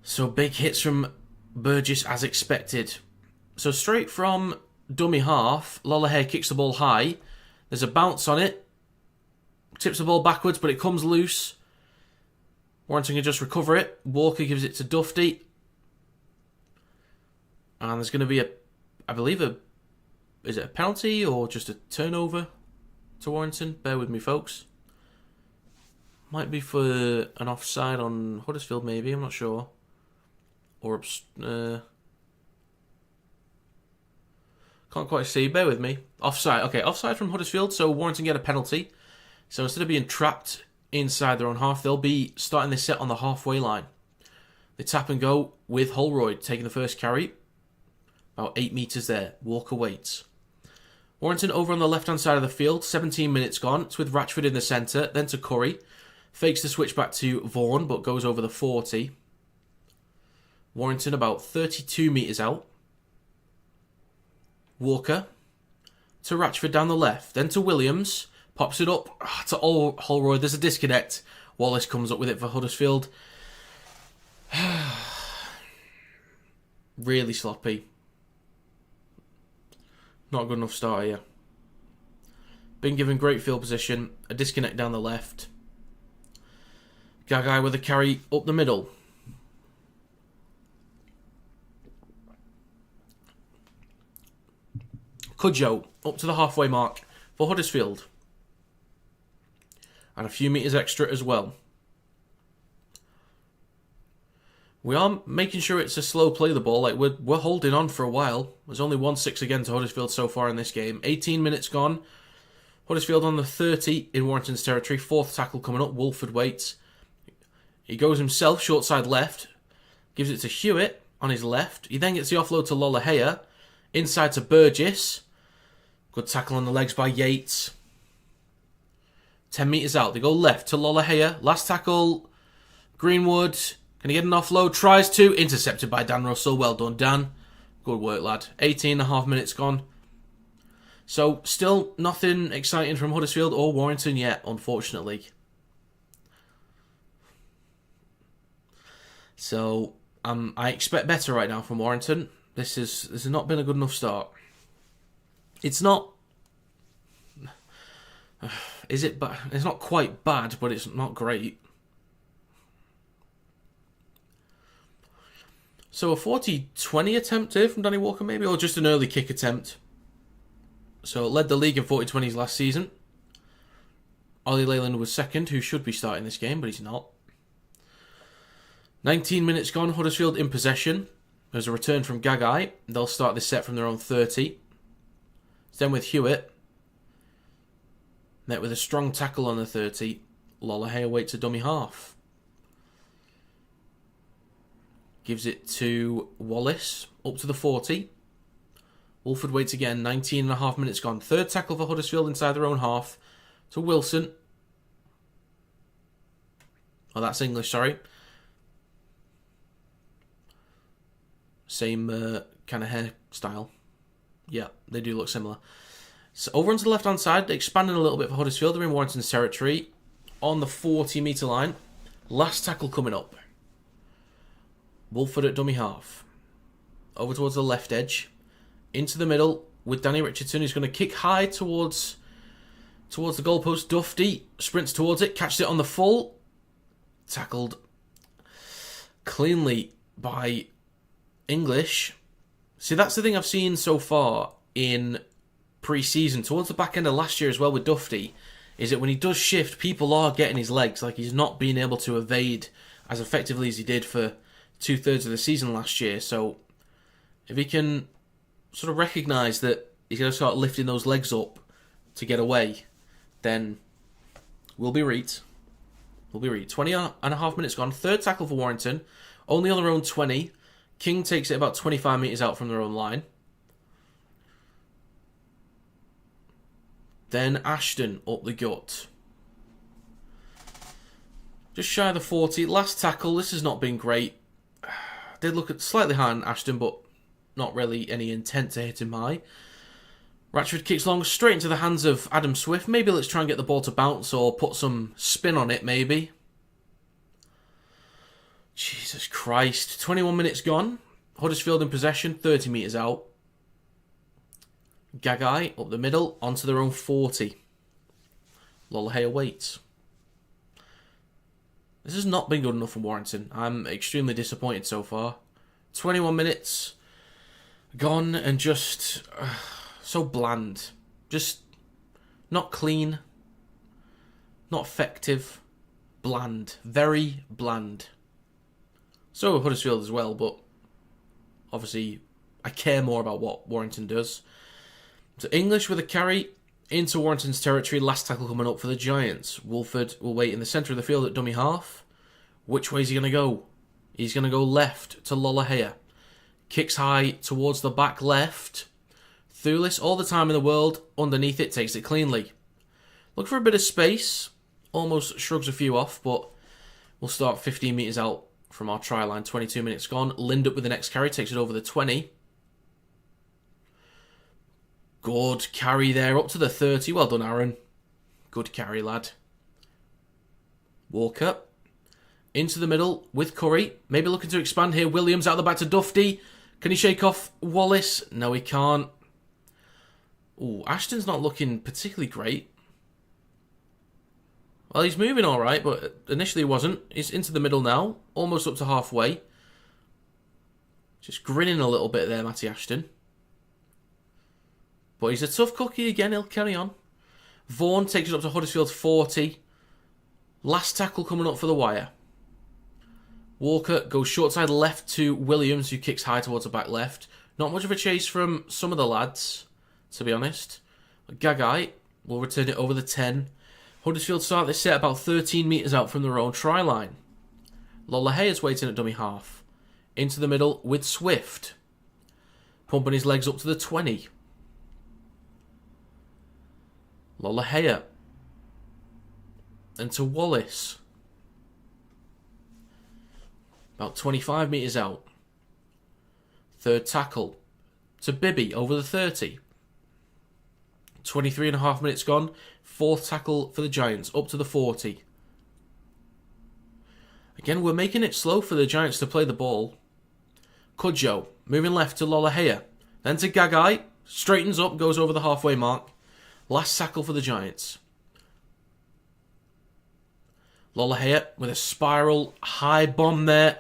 So big hits from Burgess as expected. So straight from dummy half, Lollahea kicks the ball high. There's a bounce on it. Tips the ball backwards, but it comes loose. Warrington can just recover it. Walker gives it to Dufty. And there's going to be is it a penalty or just a turnover to Warrington? Bear with me, folks. Might be for an offside on Huddersfield, maybe. I'm not sure. Or can't quite see. Bear with me. Offside. Okay, offside from Huddersfield. So Warrington get a penalty. So instead of being trapped inside their own half, they'll be starting this set on the halfway line. They tap and go with Holroyd taking the first carry. About 8 metres there. Walker waits. Warrington over on the left-hand side of the field. 17 minutes gone. It's with Ratchford in the centre. Then to Curry. Fakes the switch back to Vaughan, but goes over the 40. Warrington about 32 metres out. Walker. To Ratchford down the left. Then to Williams. Pops it up to Holroyd. There's a disconnect. Wallace comes up with it for Huddersfield. Really sloppy. Not a good enough start here. Been given great field position. A disconnect down the left. Gagai with a carry up the middle. Cudjoe up to the halfway mark for Huddersfield. And a few metres extra as well. We are making sure it's a slow play the ball. Like we're holding on for a while. There's only 1-6 again to Huddersfield so far in this game. 18 minutes gone. Huddersfield on the 30 in Warrington's territory. 4th tackle coming up. Wolford waits. He goes himself, short side left. Gives it to Hewitt on his left. He then gets the offload to Lolohea. Inside to Burgess. Good tackle on the legs by Yates. 10 metres out. They go left to Lolohea. Last tackle. Greenwood. Can he get an offload? Tries to. Intercepted by Dan Russell. Well done, Dan. Good work, lad. 18.5 minutes gone. So, still nothing exciting from Huddersfield or Warrington yet, unfortunately. So, I expect better right now from Warrington. This has not been a good enough start. It's not... Is it bad? It's not quite bad, but it's not great. So a 40-20 attempt here from Danny Walker maybe, or just an early kick attempt. So it led the league in 40-20s last season. Ollie Leyland was second, who should be starting this game, but he's not. 19 minutes gone, Huddersfield in possession. There's a return from Gagai. They'll start this set from their own 30. It's then with Hewitt. Met with a strong tackle on the 30. Lolohea waits a dummy half. Gives it to Wallace. Up to the 40. Wolford waits again. 19.5 minutes gone. 3rd tackle for Huddersfield inside their own half. To Wilson. Oh, that's English, sorry. Same kind of hairstyle. Yeah, they do look similar. So over onto the left-hand side, expanding a little bit for Huddersfield. They're in Warrington's territory. On the 40-metre line. Last tackle coming up. Wolford at dummy half. Over towards the left edge. Into the middle with Danny Richardson, who's going to kick high towards the goalpost. Dufty sprints towards it, catches it on the full. Tackled cleanly by English. See, that's the thing I've seen so far in pre-season, towards the back end of last year as well with Dufty, is that when he does shift, people are getting his legs. Like, he's not being able to evade as effectively as he did for 2/3 of the season last year. So if he can sort of recognise that he's going to start lifting those legs up to get away, then we'll be right. 20.5 minutes gone. 3rd tackle for Warrington. Only on their own 20. King takes it about 25 metres out from their own line. Then Ashton up the gut. Just shy of the 40. Last tackle. This has not been great. Did look at slightly higher than Ashton, but not really any intent to hit him high. Ratchford kicks long straight into the hands of Adam Swift. Maybe let's try and get the ball to bounce or put some spin on it, maybe. Jesus Christ. 21 minutes gone. Huddersfield in possession, 30 metres out. Gagai up the middle, onto their own 40. Lolohea waits. This has not been good enough for Warrington. I'm extremely disappointed so far. 21 minutes gone and just so bland. Just not clean. Not effective. Bland. Very bland. So Huddersfield as well, but obviously I care more about what Warrington does. So English with a carry into Warrington's territory. Last tackle coming up for the Giants. Wolford will wait in the centre of the field at dummy half. Which way is he going to go? He's going to go left to Lolohea. Kicks high towards the back left. Thulis, all the time in the world, underneath it, takes it cleanly. Look for a bit of space. Almost shrugs a few off, but we'll start 15 metres out from our try line. 22 minutes gone. Lindup with the next carry, takes it over the 20. Good carry there, up to the 30. Well done, Aaron. Good carry, lad. Walker. Into the middle with Curry. Maybe looking to expand here. Williams out the back to Dufty. Can he shake off Wallace? No, he can't. Ooh, Ashton's not looking particularly great. Well, he's moving all right, but initially he wasn't. He's into the middle now, almost up to halfway. Just grinning a little bit there, Matty Ashton. But he's a tough cookie again. He'll carry on. Vaughan takes it up to Huddersfield's 40. Last tackle coming up for the wire. Walker goes short side left to Williams, who kicks high towards the back left. Not much of a chase from some of the lads, to be honest. Gagai will return it over the 10. Huddersfield start this set about 13 metres out from their own try line. Lola is waiting at dummy half. Into the middle with Swift. Pumping his legs up to the 20. Lola and to Wallace. About 25 metres out. Third tackle to Bibby over the 30. 23.5 minutes gone. Fourth tackle for the Giants up to the 40. Again, we're making it slow for the Giants to play the ball. Cudjoe moving left to Lola then to Gagai. Straightens up, goes over the halfway mark. Last tackle for the Giants. Lola with a spiral high bomb there.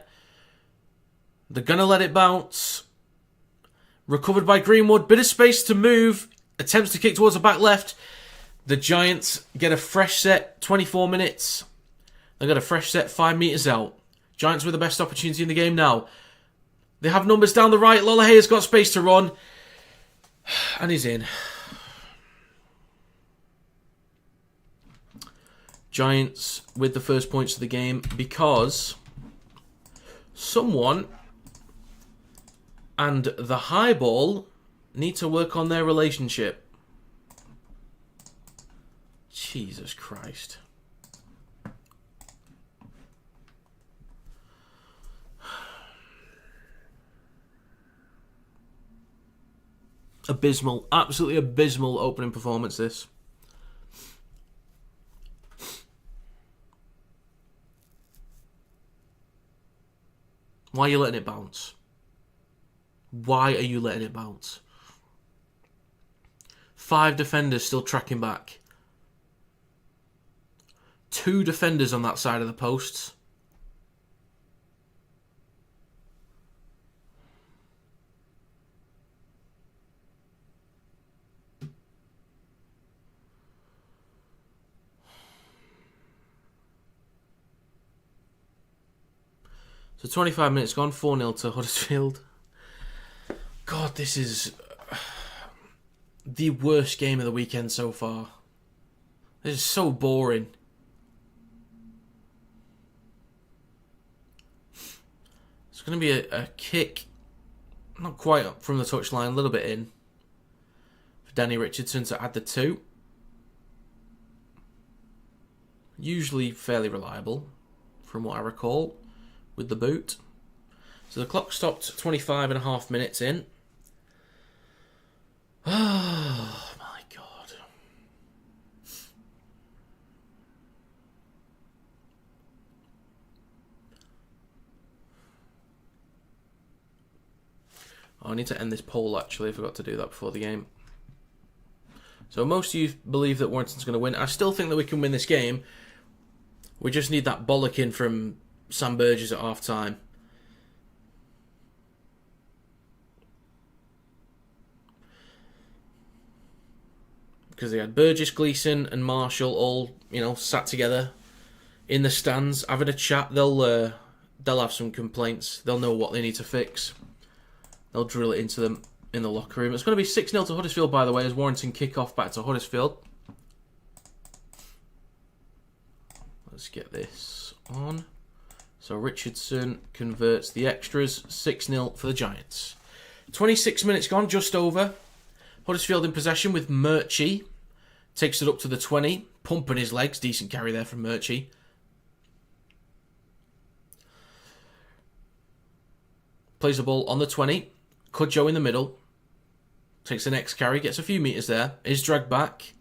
They're going to let it bounce. Recovered by Greenwood. Bit of space to move. Attempts to kick towards the back left. The Giants get a fresh set. 24 minutes. They got a fresh set 5 metres out. Giants with the best opportunity in the game now. They have numbers down the right. Lola has got space to run. And he's in. Giants with the first points of the game because someone and the high ball need to work on their relationship. Jesus Christ. Abysmal. Absolutely abysmal opening performance, this. Why are you letting it bounce? Why are you letting it bounce? 5 defenders still tracking back. 2 defenders on that side of the posts. So 25 minutes gone, 4-0 to Huddersfield. God, this is the worst game of the weekend so far. This is so boring. It's going to be a kick, not quite up from the touchline, a little bit in, for Danny Richardson to add the 2. Usually fairly reliable, from what I recall, with the boot. So the clock stopped 25.5 minutes in. Oh my God. Oh, I need to end this poll actually. I forgot to do that before the game. So most of you believe that Warrington's going to win. I still think that we can win this game. We just need that bollocking from Sam Burgess at half time. Because they had Burgess, Gleeson and Marshall all, sat together in the stands having a chat. They'll have some complaints. They'll know what they need to fix. They'll drill it into them in the locker room. It's going to be 6-0 to Huddersfield, by the way, as Warrington kick off back to Huddersfield. Let's get this on. So Richardson converts the extras. 6-0 for the Giants. 26 minutes gone, just over. Huddersfield in possession with Murchie. Takes it up to the 20. Pumping his legs. Decent carry there from Murchie. Plays the ball on the 20. Cudjoe in the middle. Takes the next carry. Gets a few metres there. Is dragged back.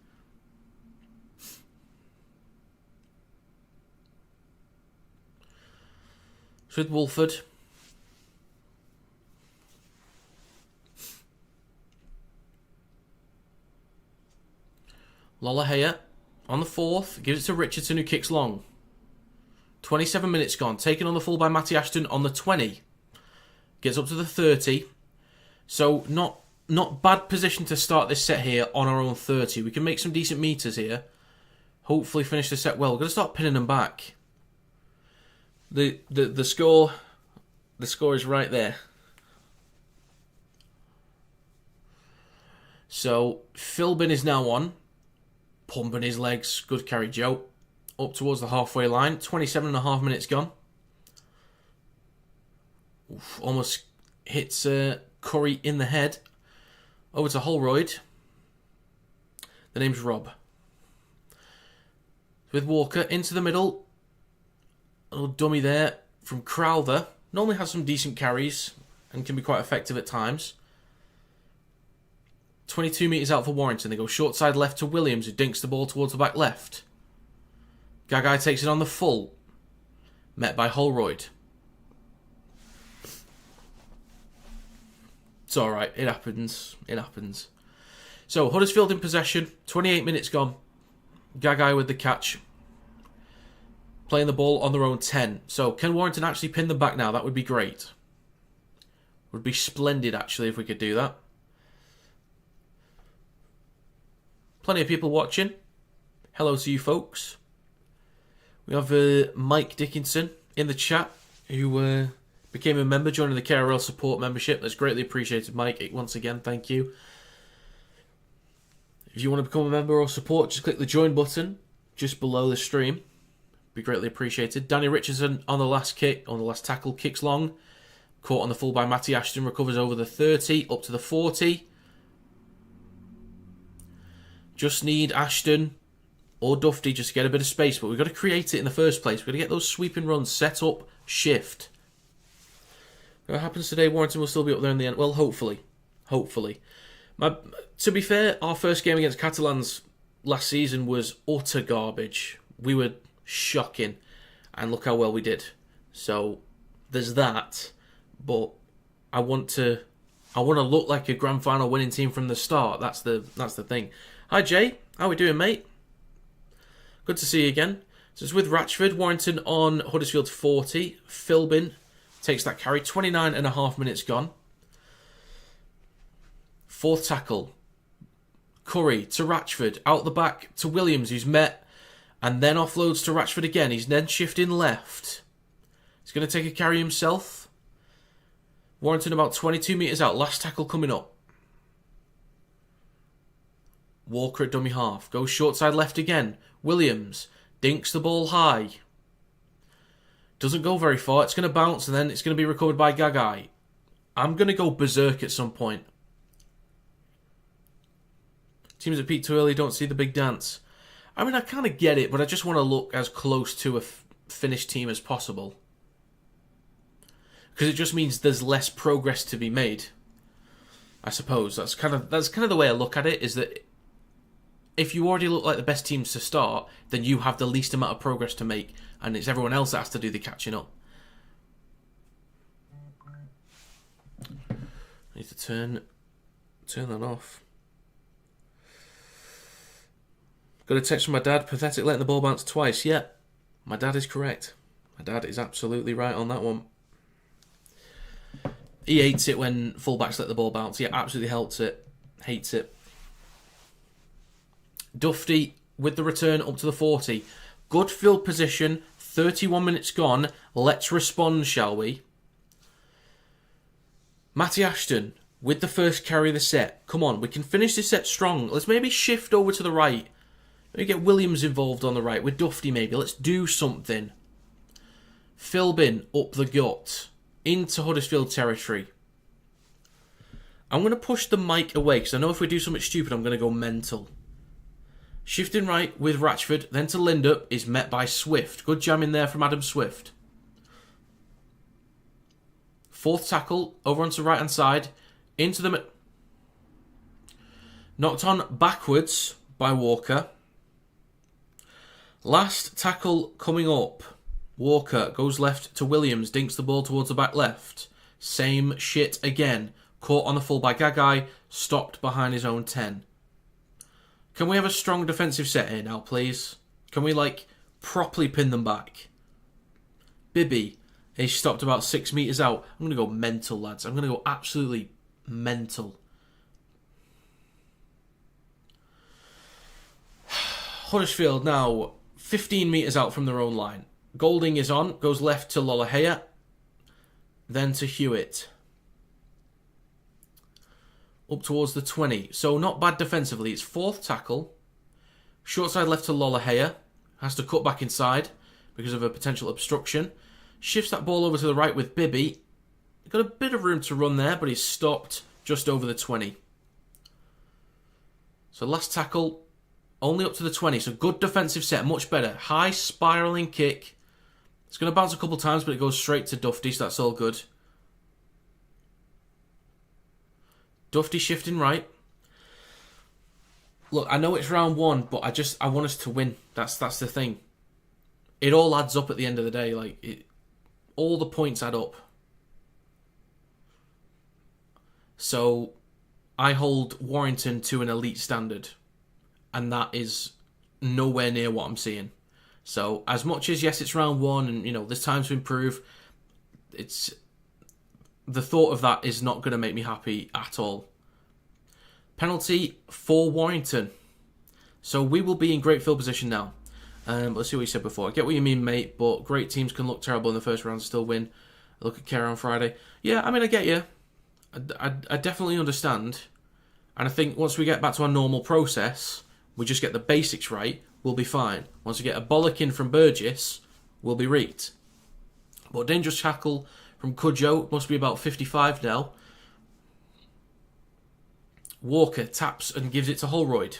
It's with Wolford. Lollahea on the 4th. Gives it to Richardson, who kicks long. 27 minutes gone. Taken on the full by Matty Ashton on the 20. Gets up to the 30. So not bad position to start this set here on our own 30. We can make some decent meters here. Hopefully finish the set well. We're going to start pinning them back. The score is right there. So Philbin is now on. Pumping his legs. Good carry, Joe. Up towards the halfway line. 27.5 minutes gone. Oof, almost hits Curry in the head. Over to Holroyd. The name's Rob. With Walker into the middle. A little dummy there from Crowther. Normally has some decent carries and can be quite effective at times. 22 metres out for Warrington. They go short side left to Williams, who dinks the ball towards the back left. Gagai takes it on the full. Met by Holroyd. It's alright. It happens. It happens. So, Huddersfield in possession. 28 minutes gone. Gagai with the catch. Playing the ball on their own 10. So, can Warrington actually pin them back now? That would be great. Would be splendid, actually, if we could do that. Plenty of people watching. Hello to you folks. We have Mike Dickinson in the chat, who became a member, joining the KRL support membership. That's greatly appreciated, Mike. Once again, thank you. If you want to become a member or support, just click the join button just below the stream. Be greatly appreciated. Danny Richardson on the last kick, on the last tackle, kicks long. Caught on the full by Matty Ashton, recovers over the 30, up to the 40. Just need Ashton or Dufty just to get a bit of space, but we've got to create it in the first place. We've got to get those sweeping runs set up, shift. What happens today? Warrington will still be up there in the end. Well, hopefully. Hopefully. To be fair, our first game against Catalans last season was utter garbage. We were shocking. And look how well we did. So, there's that. But I want to look like a grand final winning team from the start. That's the thing. Hi, Jay. How we doing, mate? Good to see you again. So it's with Ratchford. Warrington on Huddersfield's 40. Philbin takes that carry. 29.5 minutes gone. Fourth tackle. Curry to Ratchford. Out the back to Williams, who's met. And then offloads to Ratchford again. He's then shifting left. He's going to take a carry himself. Warrington about 22 metres out. Last tackle coming up. Walker at dummy half. Goes short side left again. Williams dinks the ball high. Doesn't go very far. It's going to bounce and then it's going to be recovered by Gagai. I'm going to go berserk at some point. Teams that peak too early don't see the big dance. I mean, I kind of get it, but I just want to look as close to a finished team as possible. Because it just means there's less progress to be made. I suppose that's kind of the way I look at it, is that if you already look like the best teams to start, then you have the least amount of progress to make, and it's everyone else that has to do the catching up. I need to turn that off. Got a text from my dad. Pathetic letting the ball bounce twice. Yeah, my dad is correct. My dad is absolutely right on that one. He hates it when fullbacks let the ball bounce. He absolutely hates it. Dufty with the return up to the 40. Good field position. 31 minutes gone. Let's respond, shall we? Matty Ashton with the first carry of the set. Come on, we can finish this set strong. Let's maybe shift over to the right. Maybe get Williams involved on the right with Dufty maybe. Let's do something. Philbin up the gut. Into Huddersfield territory. I'm going to push the mic away because I know if we do something stupid, I'm going to go mental. Shifting right with Ratchford, then to Lindup is met by Swift. Good jam in there from Adam Swift. Fourth tackle, over onto the right-hand side. Into the... Knocked on backwards by Walker. Last tackle coming up. Walker goes left to Williams, dinks the ball towards the back left. Same shit again. Caught on the full by Gagai, stopped behind his own 10. Can we have a strong defensive set here now, please? Can we, properly pin them back? Bibby, he stopped about 6 metres out. I'm going to go mental, lads. I'm going to go absolutely mental. Huddersfield now 15 metres out from their own line. Golding is on, goes left to Lolohea, then to Hewitt. Up towards the 20. So not bad defensively. It's fourth tackle. Short side left to Lolohea. Has to cut back inside because of a potential obstruction. Shifts that ball over to the right with Bibby. Got a bit of room to run there, but he's stopped just over the 20. So last tackle, only up to the 20. So good defensive set, much better. High spiralling kick. It's going to bounce a couple times, but it goes straight to Dufty, so that's all good. Dufty shifting right. Look, I know it's round one, but I want us to win. That's the thing. It all adds up at the end of the day. All the points add up. So I hold Warrington to an elite standard, and that is nowhere near what I'm seeing. So as much as yes, it's round one, and there's time to improve. It's the thought of that is not going to make me happy at all. Penalty for Warrington. So we will be in great field position now. Let's see what you said before. I get what you mean, mate, but great teams can look terrible in the first round and still win. Look at Kerr on Friday. Yeah, I get you. I definitely understand. And I think once we get back to our normal process, we just get the basics right, we'll be fine. Once we get a bollocking from Burgess, we'll be reeked. But dangerous tackle from Cudjoe, must be about 55 now. Walker taps and gives it to Holroyd.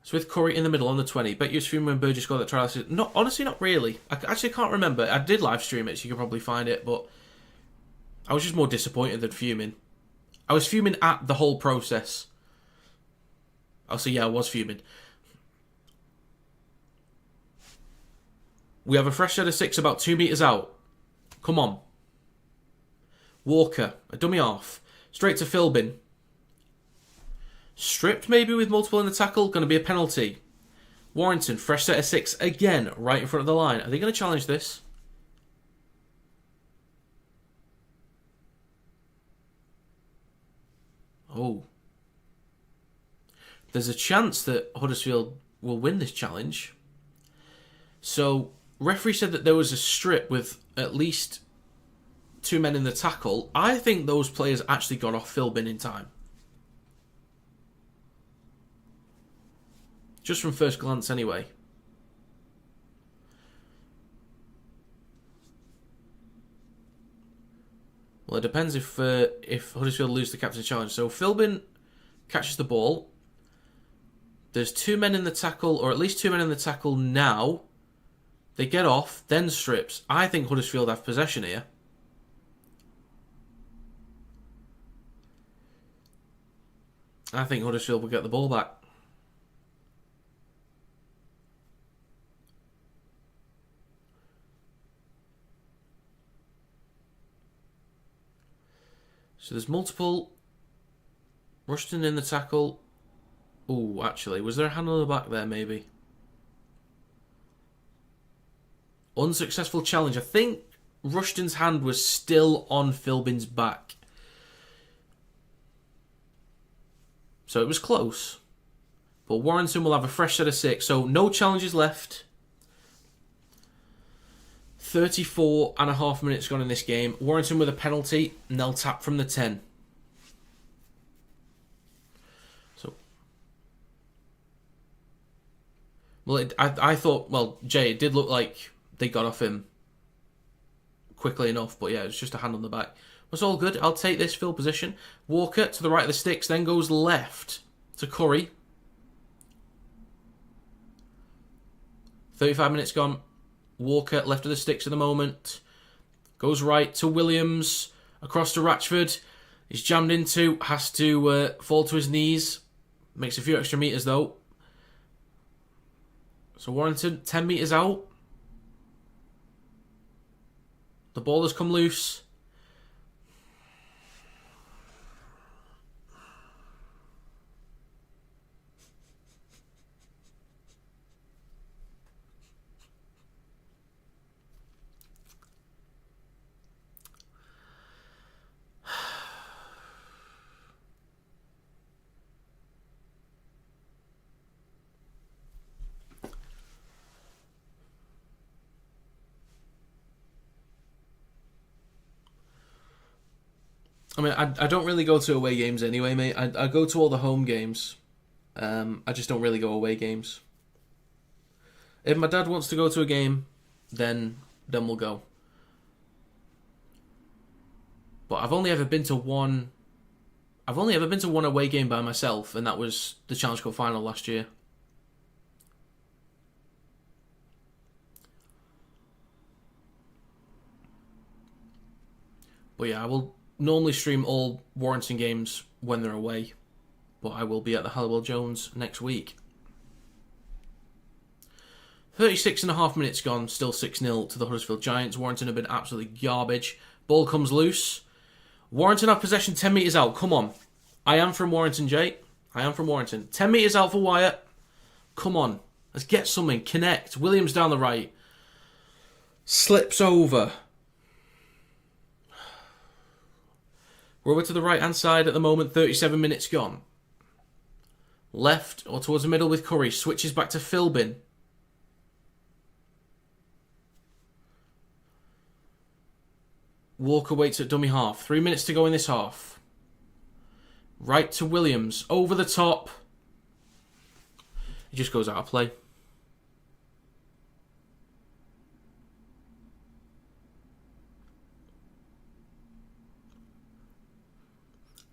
So with Curry in the middle on the 20. Bet you stream when Burgess scored that try. No, honestly, not really. I actually can't remember. I did live stream it, so you can probably find it, but I was just more disappointed than fuming. I was fuming at the whole process. I'll say, yeah, I was fuming. We have a fresh set of 6 about 2 metres out. Come on. Walker, a dummy half. Straight to Philbin. Stripped maybe with multiple in the tackle. Going to be a penalty. Warrington, fresh set of 6 again, right in front of the line. Are they going to challenge this? Oh. There's a chance that Huddersfield will win this challenge. So, referee said that there was a strip with at least 2 men in the tackle. I think those players actually got off Philbin in time. Just from first glance anyway. Well, it depends if Huddersfield lose the captain's challenge. So Philbin catches the ball. There's 2 men in the tackle, or at least 2 men in the tackle now. They get off, then strips. I think Huddersfield have possession here. I think Huddersfield will get the ball back. So there's multiple. Rushton in the tackle. Oh, actually, was there a hand on the back there, maybe? Unsuccessful challenge. I think Rushton's hand was still on Philbin's back. So it was close. But Warrington will have a fresh set of 6. So no challenges left. 34.5 minutes gone in this game. Warrington with a penalty. And they'll tap from the 10. Well, I thought, well, Jay, it did look like they got off him quickly enough, but yeah, it was just a hand on the back. It's all good. I'll take this field position. Walker to the right of the sticks, then goes left to Curry. 35 minutes gone. Walker left of the sticks at the moment. Goes right to Williams. Across to Ratchford. He's jammed into. Has to fall to his knees. Makes a few extra metres though. So Warrington, 10 metres out. The ball has come loose. I mean, I don't really go to away games anyway, mate. I go to all the home games. I just don't really go away games. If my dad wants to go to a game, then we'll go. But I've only ever been to one away game by myself, and that was the Challenge Cup final last year. But yeah, I will normally stream all Warrington games when they're away, but I will be at the Halliwell Jones next week. 36.5 minutes gone, still 6-0 to the Huddersfield Giants. Warrington have been absolutely garbage. Ball comes loose. Warrington have possession 10 metres out. Come on. I am from Warrington, Jay. I am from Warrington. 10 metres out for Wyatt. Come on. Let's get something. Connect. Williams down the right. Slips over. We're over to the right-hand side at the moment. 37 minutes gone. Left or towards the middle with Curry. Switches back to Philbin. Walker waits at dummy half. 3 minutes to go in this half. Right to Williams. Over the top. He just goes out of play.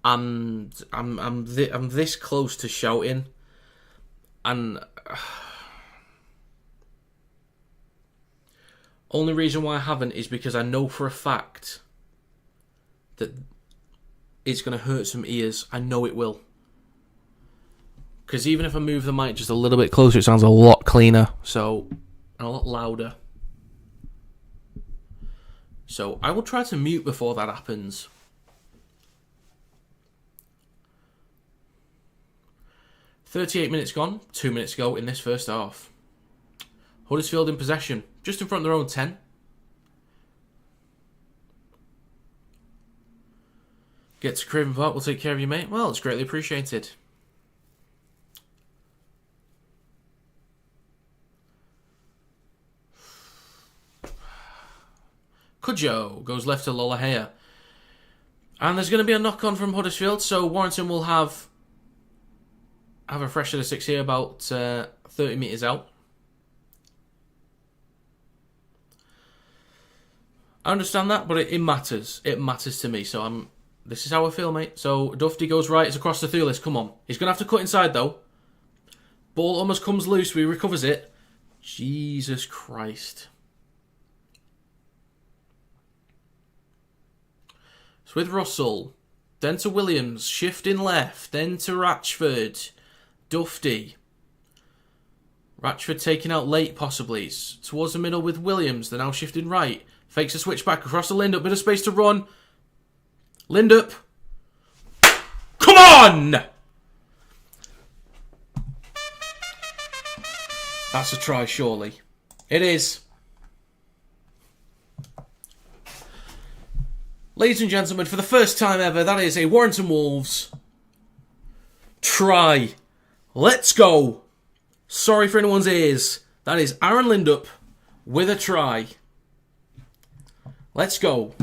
I'm this close to shouting, and only reason why I haven't is because I know for a fact that it's going to hurt some ears. I know it will. Because even if I move the mic just a little bit closer, it sounds a lot cleaner, so a lot louder. So I will try to mute before that happens. 38 minutes gone, 2 minutes to go in this first half. Huddersfield in possession, just in front of their own 10. Get to Craven Park, we'll take care of you, mate. Well, it's greatly appreciated. Cudjoe goes left to Lollahea. And there's going to be a knock-on from Huddersfield, so Warrington will have a fresh set of six here, about 30 metres out. I understand that, but it matters. It matters to me, so this is how I feel, mate. So Duffy goes right, it's across the Thulis, come on. He's going to have to cut inside, though. Ball almost comes loose, he recovers it. Jesus Christ. So with Russell, then to Williams, shifting left, then to Ratchford. Duffy. Ratchford taking out late, possibly. Towards the middle with Williams. They're now shifting right. Fakes a switch back across the Lindup. Bit of space to run. Lindup. Come on! That's a try, surely. It is. Ladies and gentlemen, for the first time ever, that is a Warrington Wolves try. Let's go. Sorry for anyone's ears. That is Aaron Lindup with a try. Let's go.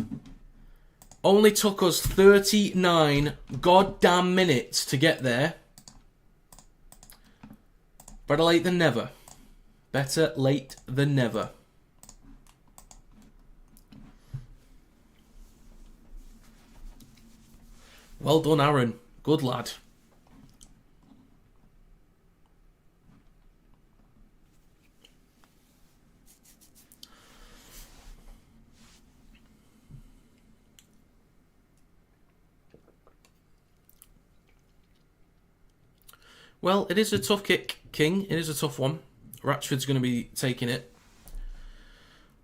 Only took us 39 goddamn minutes to get there. Better late than never. Better late than never. Well done, Aaron. Good lad. Well, it is a tough kick, King. It is a tough one. Ratchford's going to be taking it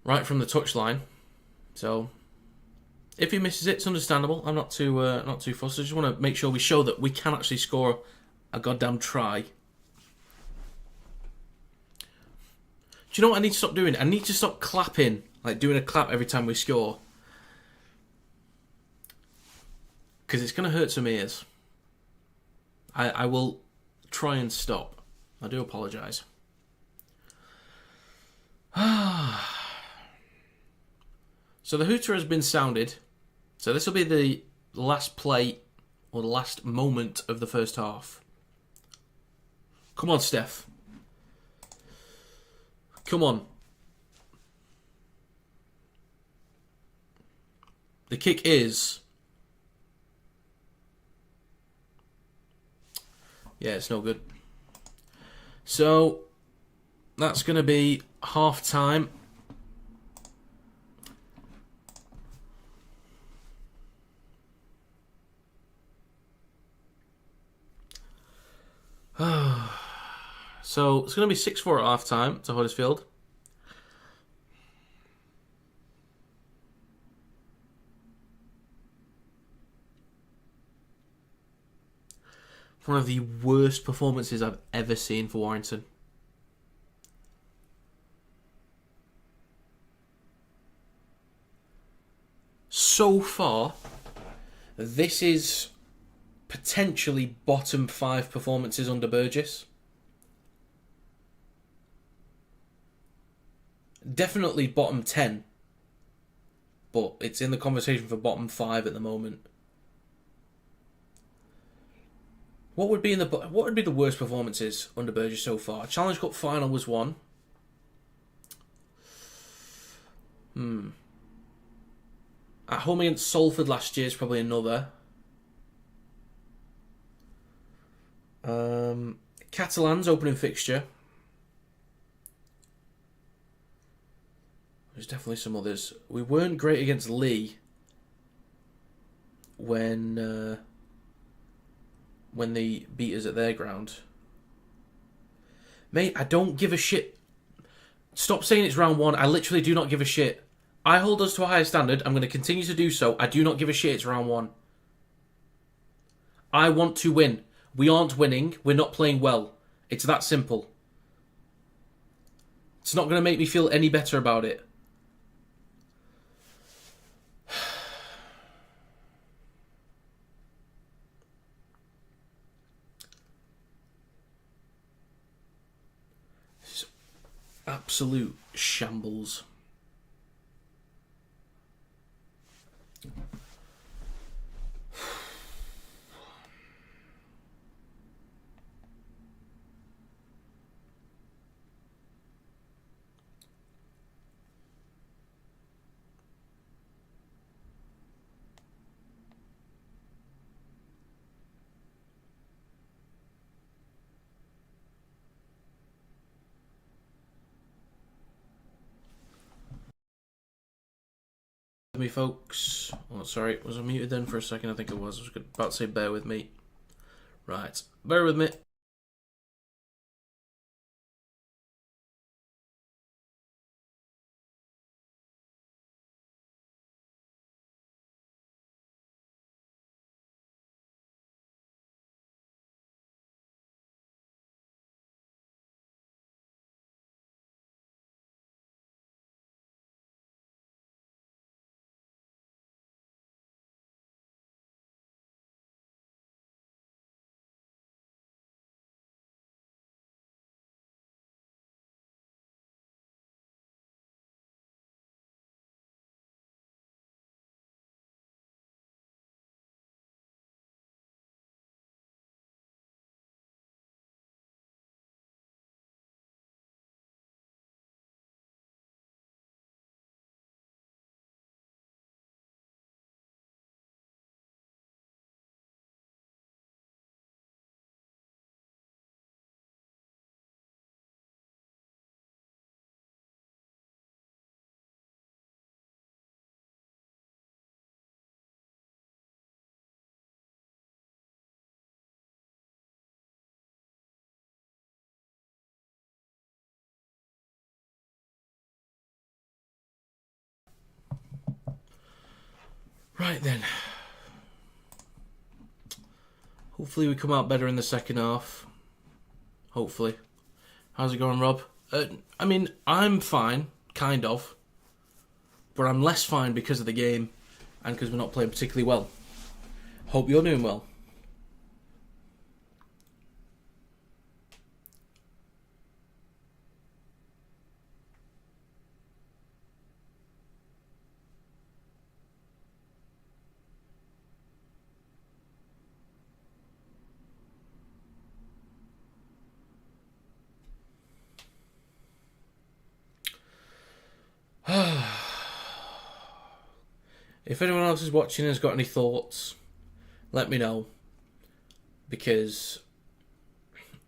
right from the touchline. So, if he misses it, it's understandable. I'm not too fussed. I just want to make sure we show that we can actually score a goddamn try. Do you know what I need to stop doing? I need to stop clapping, like doing a clap every time we score. Because it's going to hurt some ears. I will try and stop. I do apologise. So the hooter has been sounded. So this will be the last play or the last moment of the first half. Come on, Steph. Come on. The kick is... Yeah, it's no good. So, that's going to be half time. So, it's going to be 6-4 at half time to Huddersfield. One of the worst performances I've ever seen for Warrington. So far, this is potentially bottom 5 performances under Burgess. Definitely bottom 10. But it's in the conversation for bottom 5 at the moment. What would be the worst performances under Burgess so far? Challenge Cup final was one. At home against Salford last year is probably another. Catalan's opening fixture. There's definitely some others. We weren't great against Lee when they beat us at their ground. Mate, I don't give a shit. Stop saying it's round 1. I literally do not give a shit. I hold us to a higher standard. I'm going to continue to do so. I do not give a shit it's round 1. I want to win. We aren't winning. We're not playing well. It's that simple. It's not going to make me feel any better about it. This is absolute shambles. Me, folks. Oh, sorry, was I muted then for a second? I think I was. I was about to say bear with me. Right, bear with me. Right then. Hopefully we come out better in the second half. Hopefully. How's it going, Rob? I mean, I'm fine, kind of. But I'm less fine because of the game and because we're not playing particularly well. Hope you're doing well. If anyone else is watching and has got any thoughts, let me know. Because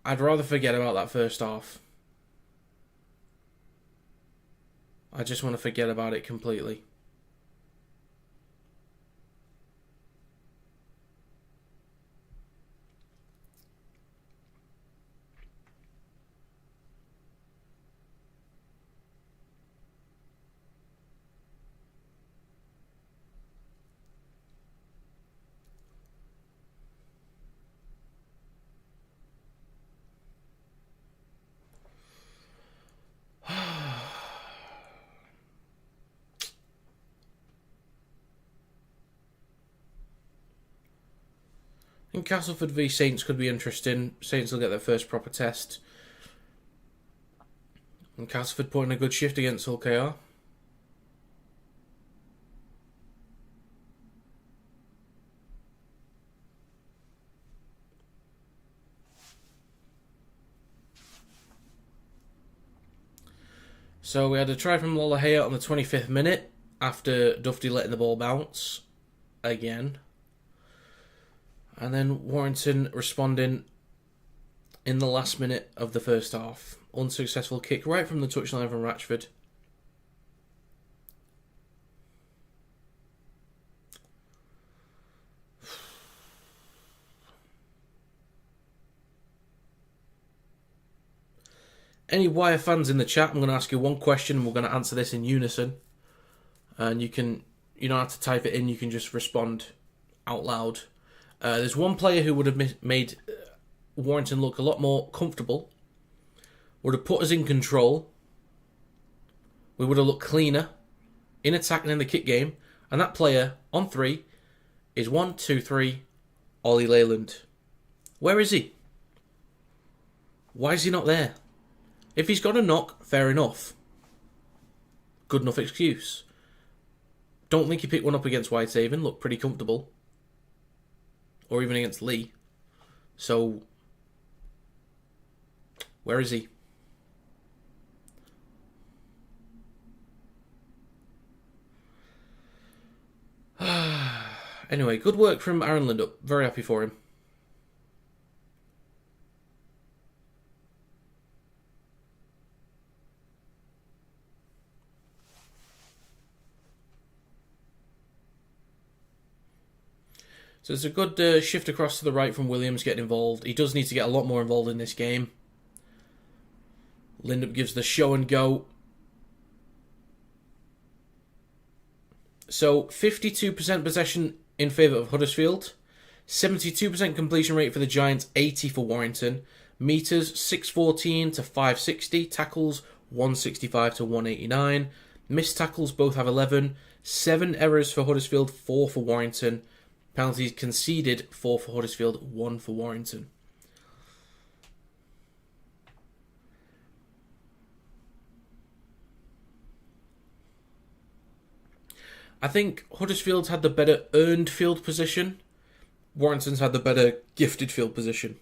I'd rather forget about that first half. I just want to forget about it completely. I think Castleford v Saints could be interesting. Saints will get their first proper test. And Castleford put in a good shift against Hull KR. So we had a try from Lollahea on the 25th minute after Dufty letting the ball bounce again. And then Warrington responding in the last minute of the first half. Unsuccessful kick right from the touchline from Ratchford. Any Wire fans in the chat, I'm going to ask you one question and we're going to answer this in unison. And you don't have to type it in, you can just respond out loud. There's one player who would have made Warrington look a lot more comfortable. Would have put us in control. We would have looked cleaner in attack and in the kick game. And that player, on 3, is 1, 2, 3, Ollie Leyland. Where is he? Why is he not there? If he's got a knock, fair enough. Good enough excuse. Don't think he picked one up against Whitehaven. Looked pretty comfortable. Or even against Lee. So, where is he? Anyway, good work from Aaron Lindup. Very happy for him. So it's a good shift across to the right from Williams getting involved. He does need to get a lot more involved in this game. Lindup gives the show and go. So 52% possession in favour of Huddersfield. 72% completion rate for the Giants, 80 for Warrington. Meters 614 to 560. Tackles 165 to 189. Missed tackles both have 11. 7 errors for Huddersfield, 4 for Warrington. Penalties conceded, 4 for Huddersfield, 1 for Warrington. I think Huddersfield's had the better earned field position. Warrington's had the better gifted field position.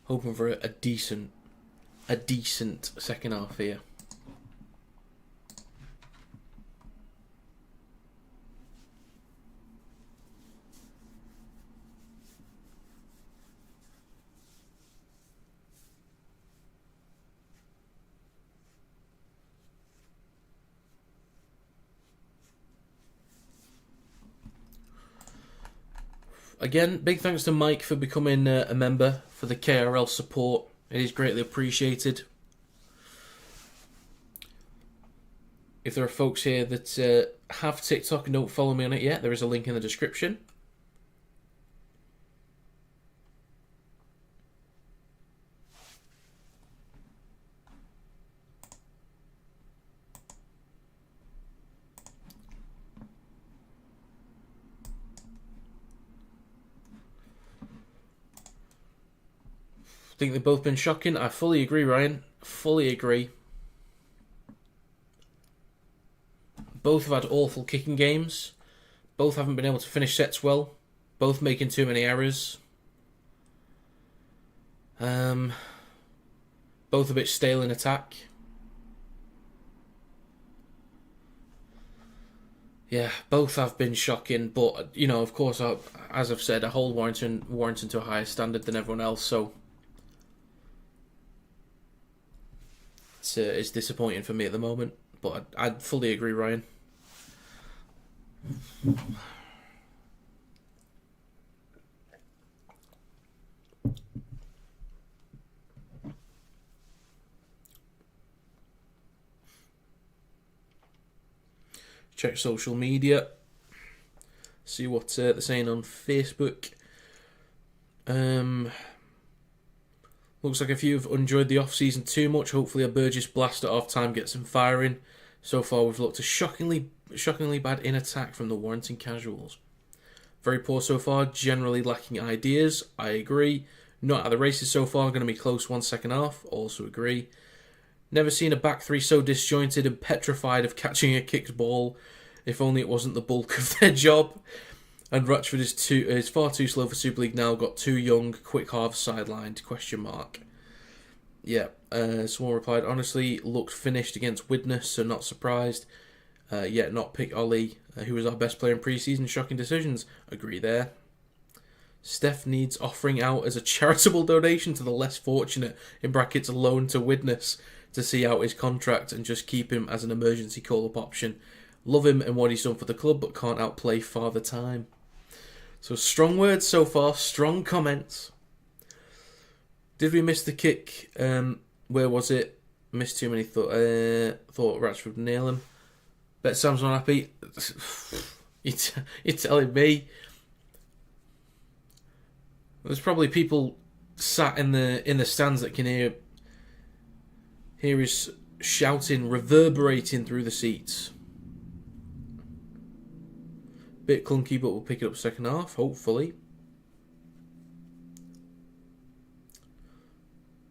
Hoping for a decent second half here. Again, big thanks to Mike for becoming a member for the KRL support. It is greatly appreciated. If there are folks here that have TikTok and don't follow me on it yet, there is a link in the description. I think they've both been shocking. I fully agree, Ryan. Fully agree. Both have had awful kicking games. Both haven't been able to finish sets well. Both making too many errors. Both a bit stale in attack. Yeah, both have been shocking, but you know, of course, as I've said, I hold Warrington to a higher standard than everyone else. So it's disappointing for me at the moment. But I fully agree, Ryan. Check social media. See what they're saying on Facebook. Looks like a few have enjoyed the off-season too much. Hopefully a Burgess blast at half-time gets them firing. So far we've looked a shockingly bad in attack from the Warrington casuals. Very poor so far, generally lacking ideas. I agree. Not at the races so far, going to be close one second half. Also agree. Never seen a back three so disjointed and petrified of catching a kicked ball. If only it wasn't the bulk of their job. And Ratchford is far too slow for Super League now. Got too young. Quick halves sidelined? ? Yeah. Someone replied, honestly, looked finished against Widnes, so not surprised. Yet not pick Ollie, who was our best player in pre-season. Shocking decisions. Agree there. Steph needs offering out as a charitable donation to the less fortunate, in brackets, loan to Widnes, to see out his contract and just keep him as an emergency call-up option. Love him and what he's done for the club, but can't outplay Father Time. So strong words so far, strong comments. Did we miss the kick? Where was it? Missed too many. Thought Ratchford would nail him. Bet Sam's not happy. You're telling me. There's probably people sat in the stands that can hear his shouting reverberating through the seats. Bit clunky, but we'll pick it up second half, hopefully.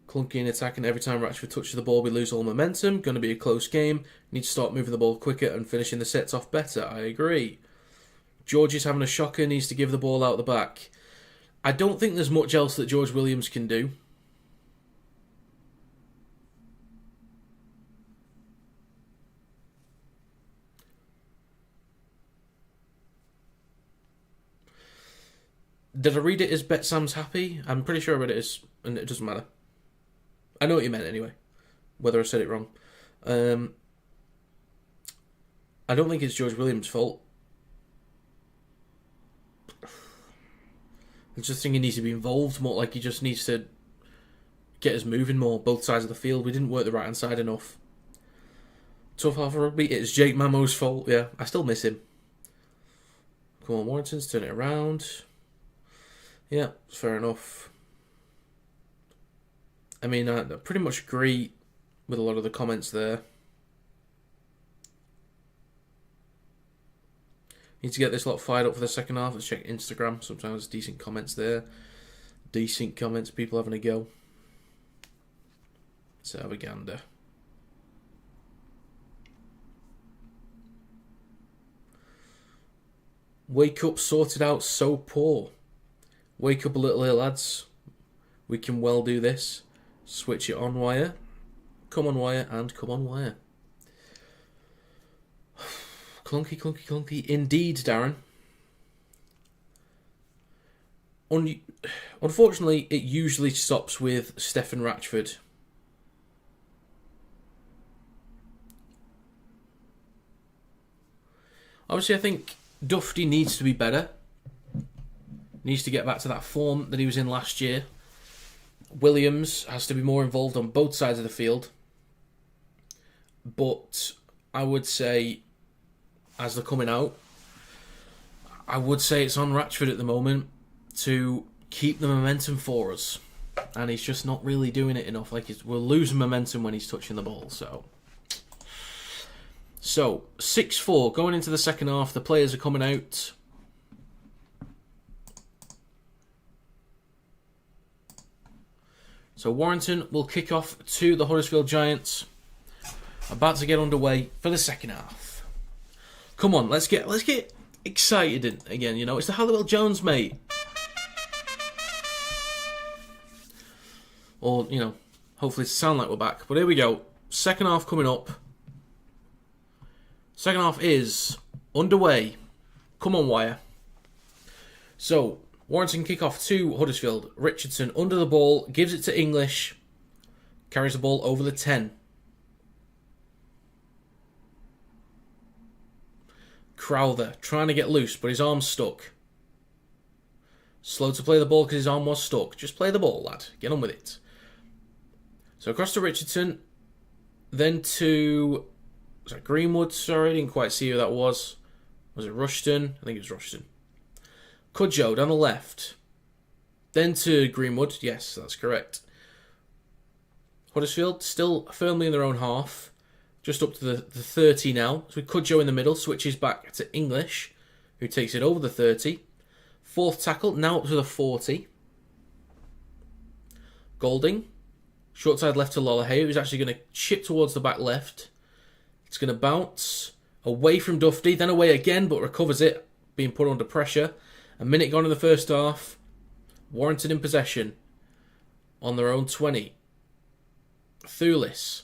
Clunky in attacking. Every time Ratchford touches the ball, we lose all momentum. Going to be a close game. Need to start moving the ball quicker and finishing the sets off better. I agree. George is having a shocker. Needs to give the ball out the back. I don't think there's much else that George Williams can do. Did I read it as Bet Sam's happy? I'm pretty sure I read it as, and it doesn't matter. I know what you meant anyway, whether I said it wrong. I don't think it's George Williams' fault. I just think he needs to be involved more, like he just needs to get us moving more, both sides of the field. We didn't work the right-hand side enough. Tough half of rugby, it's Jake Mamo's fault, yeah. I still miss him. Come on, Warrington's turn it around. Yeah, fair enough. I mean, I pretty much agree with a lot of the comments there. Need to get this lot fired up for the second half. Let's check Instagram. Sometimes decent comments there. Decent comments, people having a go. Let's have a gander. Wake up, sorted out, so poor. Wake up a little here, lads. We can well do this. Switch it on, wire. Come on, wire, and come on, wire. Clunky, clunky, clunky. Indeed, Darren. Unfortunately, it usually stops with Stefan Ratchford. Obviously, I think Dufty needs to be better. needs to get back to that form that he was in last year. Williams has to be more involved on both sides of the field. But I would say, as they're coming out, I would say it's on Ratchford at the moment to keep the momentum for us. And he's just not really doing it enough. We're losing momentum when he's touching the ball. So 6-4 going into the second half. The players are coming out. So Warrington will kick off to the Huddersfield Giants. About to get underway for the second half. Come on, let's get excited again. You know, it's the Halliwell Jones, mate. Or, you know, hopefully it sound like we're back. But here we go. Second half coming up. Second half is underway. Come on, Wire. So, Warrington kick off to Huddersfield. Richardson under the ball, gives it to English. Carries the ball over the 10. Crowther trying to get loose, but his arm's stuck. Slow to play the ball because his arm was stuck. Just play the ball, lad. Get on with it. So across to Richardson. Then to... Was that Greenwood? Sorry, I didn't quite see who that was. Was it Rushton? I think it was Rushton. Cudjoe down the left. Then to Greenwood. Yes, that's correct. Huddersfield still firmly in their own half. Just up to the 30 now. So Cudjoe in the middle. Switches back to English, who takes it over the 30. Fourth tackle, now up to the 40. Golding. Short side left to Lollahey, who's actually going to chip towards the back left. It's going to bounce away from Dufty, then away again, but recovers it, being put under pressure. A minute gone in the first half. Warrington in possession. On their own 20. Thulis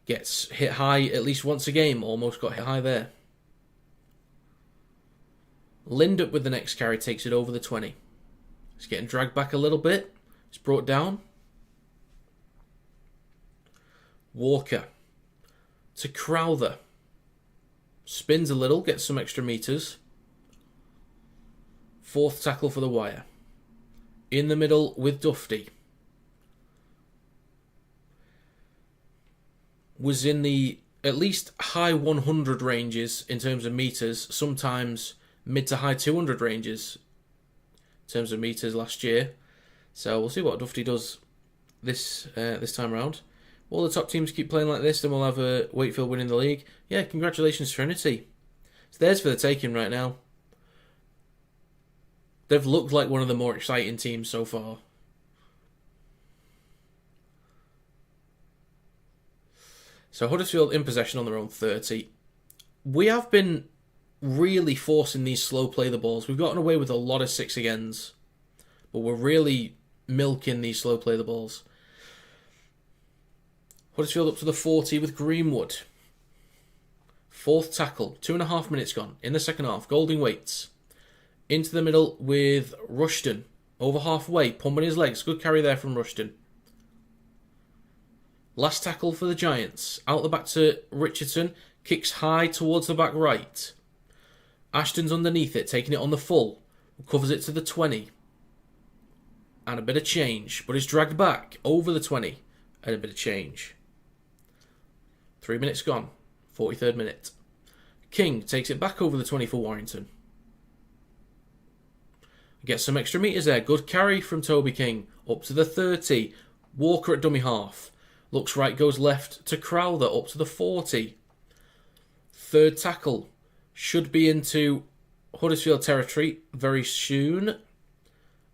gets hit high at least once a game. Almost got hit high there. Lindup with the next carry takes it over the 20. He's getting dragged back a little bit. He's brought down. Walker to Crowther. Spins a little, gets some extra metres. Fourth tackle for the Wire. In the middle with Dufty. Was in the at least high 100 ranges in terms of metres, sometimes mid to high 200 ranges in terms of metres last year. So we'll see what Dufty does this time around. All the top teams keep playing like this, then we'll have Wakefield winning the league. Yeah, congratulations Trinity. It's theirs for the taking right now. They've looked like one of the more exciting teams so far. So Huddersfield in possession on their own 30. We have been really forcing these slow play the balls. We've gotten away with a lot of 6 agains, but we're really milking these slow play the balls. Huddersfield up to the 40 with Greenwood. Fourth tackle, 2.5 minutes gone in the second half. Golding waits. Into the middle with Rushton. Over halfway, pumping his legs. Good carry there from Rushton. Last tackle for the Giants. Out the back to Richardson. Kicks high towards the back right. Ashton's underneath it, taking it on the full. Covers it to the 20. And a bit of change. But it's dragged back over the 20. And a bit of change. 3 minutes gone. 43rd minute. King takes it back over the 20 for Warrington. Gets some extra metres there. Good carry from Toby King. Up to the 30. Walker at dummy half. Looks right, goes left to Crowther. Up to the 40. Third tackle. Should be into Huddersfield territory very soon.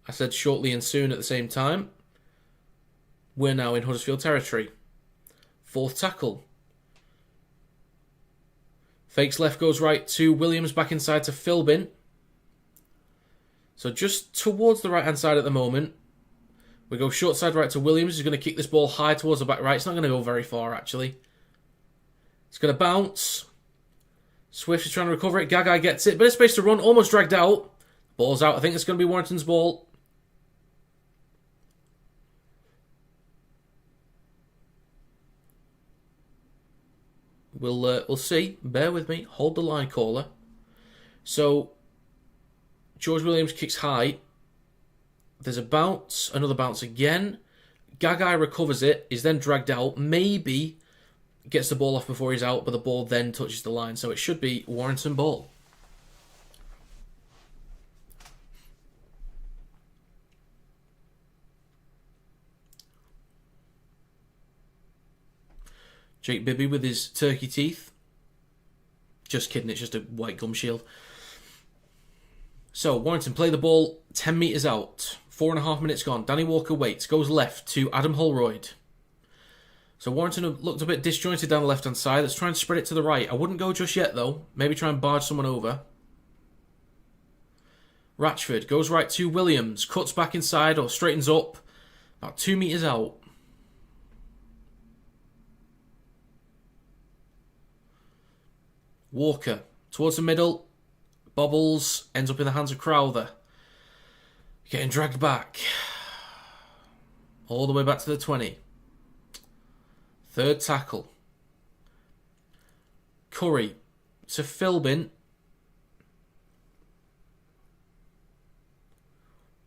I said shortly and soon at the same time. We're now in Huddersfield territory. Fourth tackle. Fakes left, goes right to Williams, back inside to Philbin. So just towards the right-hand side at the moment. We go short side right to Williams. He's going to kick this ball high towards the back right. It's not going to go very far, actually. It's going to bounce. Swift is trying to recover it. Gagai gets it. Bit of space to run. Almost dragged out. Ball's out. I think it's going to be Warrington's ball. We'll see. Bear with me. Hold the line, caller. So, George Williams kicks high. There's a bounce, another bounce again. Gagai recovers it, is then dragged out. Maybe gets the ball off before he's out, but the ball then touches the line. So it should be Warrington ball. Jake Bibby with his turkey teeth. Just kidding, it's just a white gum shield. So, Warrington play the ball 10 metres out. 4.5 minutes gone. Danny Walker waits. Goes left to Adam Holroyd. So, Warrington looked a bit disjointed down the left-hand side. Let's try and spread it to the right. I wouldn't go just yet, though. Maybe try and barge someone over. Ratchford goes right to Williams. Cuts back inside or straightens up. About 2 metres out. Walker towards the middle. Bobbles. Ends up in the hands of Crowther. Getting dragged back. All the way back to the 20. Third tackle. Curry to Philbin.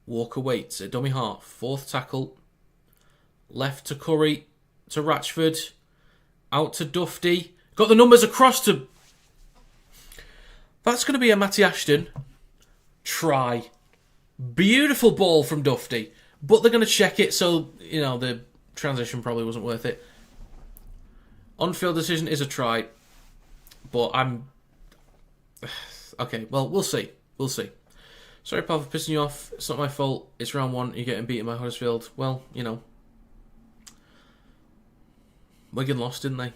Walker waits at dummy half. Fourth tackle. Left to Curry. To Ratchford. Out to Dufty. Got the numbers across to... That's going to be a Matty Ashton try. Beautiful ball from Dufty. But they're going to check it, so, you know, the transition probably wasn't worth it. On-field decision is a try. But I'm... Okay, well, we'll see. We'll see. Sorry, pal, for pissing you off. It's not my fault. It's round one. You're getting beaten by Huddersfield. Well, you know. Wigan lost, didn't they?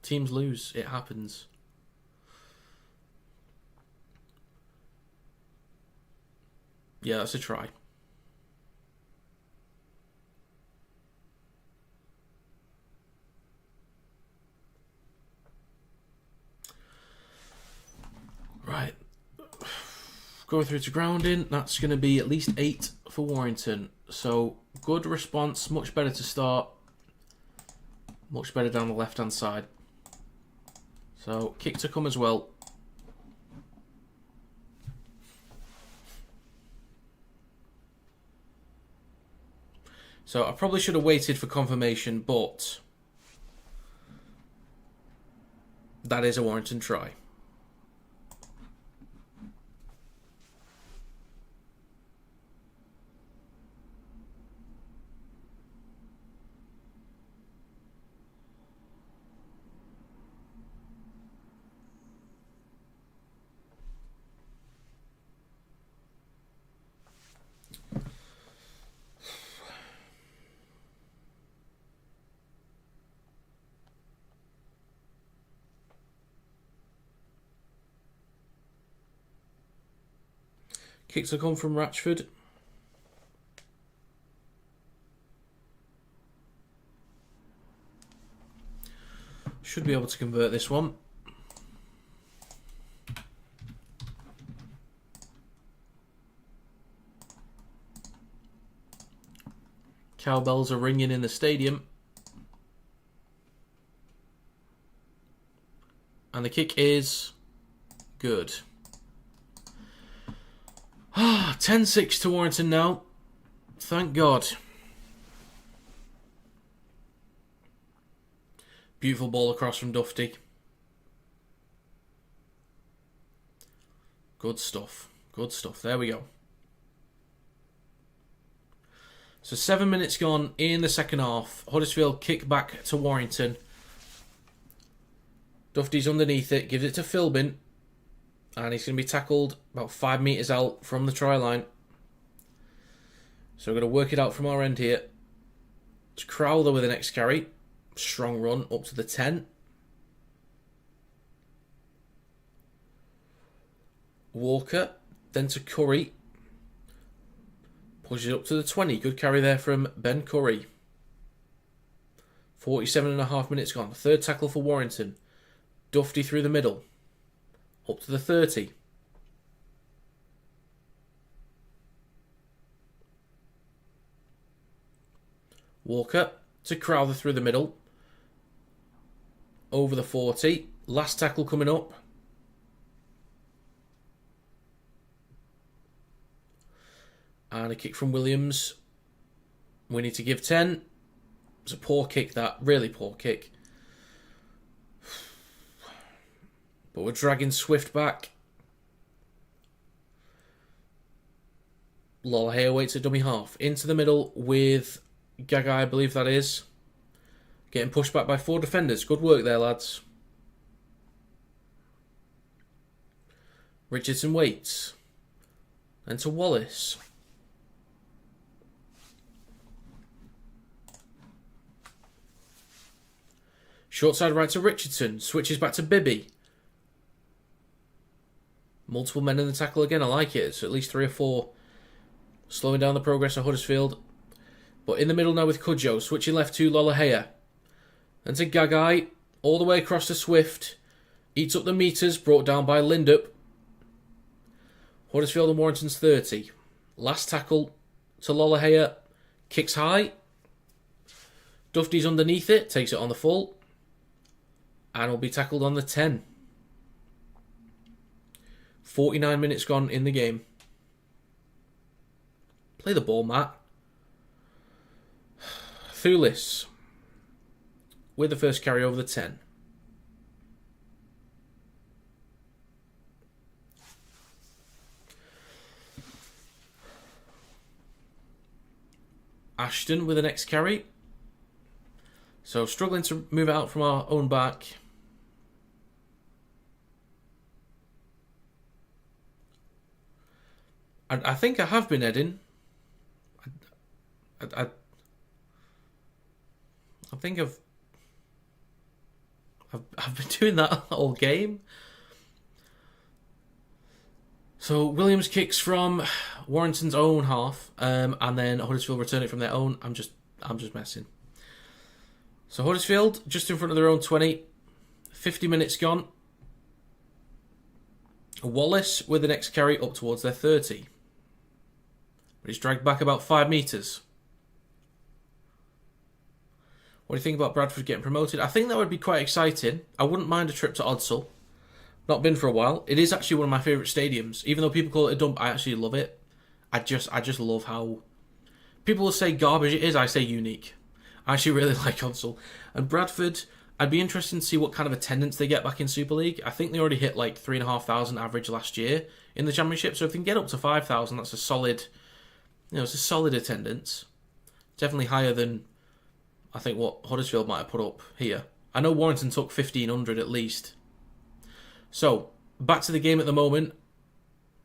Teams lose. It happens. Yeah, that's a try. Right. Going through to grounding. That's going to be at least 8 for Warrington. So, good response. Much better to start. Much better down the left-hand side. So, kick to come as well. So, I probably should have waited for confirmation, but that is a Warrington try. Kicks will come from Ratchford. Should be able to convert this one. Cowbells are ringing in the stadium. And the kick is good. 10-6 to Warrington now. Thank God. Beautiful ball across from Dufty. Good stuff. Good stuff. There we go. So 7 minutes gone in the second half. Huddersfield kick back to Warrington. Dufty's underneath it. Gives it to Philbin. And he's going to be tackled about 5 metres out from the try line. So we're going to work it out from our end here. It's Crowther with the next carry. Strong run up to the 10. Walker. Then to Curry. Pushes it up to the 20. Good carry there from Ben Curry. 47.5 minutes gone. Third tackle for Warrington. Dufty through the middle. Up to the 30. Walker to Crowther through the middle. Over the 40. Last tackle coming up. And a kick from Williams. We need to give 10. It's a poor kick, that. Really poor kick. But we're dragging Swift back. Lollahea waits at dummy half. Into the middle with Gagai, I believe that is. Getting pushed back by 4 defenders. Good work there, lads. Richardson waits. And to Wallace. Short side right to Richardson. Switches back to Bibby. Multiple men in the tackle again. I like it. It's at least 3 or 4. Slowing down the progress of Huddersfield. But in the middle now with Cudjoe. Switching left to Lollahea. And to Gagai. All the way across to Swift. Eats up the metres. Brought down by Lindup. Huddersfield and Warrington's 30. Last tackle to Lollahea. Kicks high. Dufty's underneath it. Takes it on the full. And will be tackled on the 10. 49 minutes gone in the game. Play the ball, Matt. Thulis with the first carry over the 10. Ashton with the next carry. So struggling to move it out from our own back. I think I have been heading. I think I've been doing that all game. So Williams kicks from Warrington's own half, and then Huddersfield return it from their own. I'm just messing. So Huddersfield just in front of their own 20. 50 minutes gone. Wallace with the next carry up towards their 30. But he's dragged back about 5 metres. What do you think about Bradford getting promoted? I think that would be quite exciting. I wouldn't mind a trip to Odsal. Not been for a while. It is actually one of my favourite stadiums. Even though people call it a dump, I actually love it. I just love how... People will say garbage. It is. I say unique. I actually really like Odsal. And Bradford, I'd be interested to see what kind of attendance they get back in Super League. I think they already hit like 3,500 average last year in the Championship. So if they can get up to 5,000, that's a solid... it's a solid attendance. Definitely higher than, I think, what Huddersfield might have put up here. I know Warrington took 1,500 at least. So, back to the game at the moment.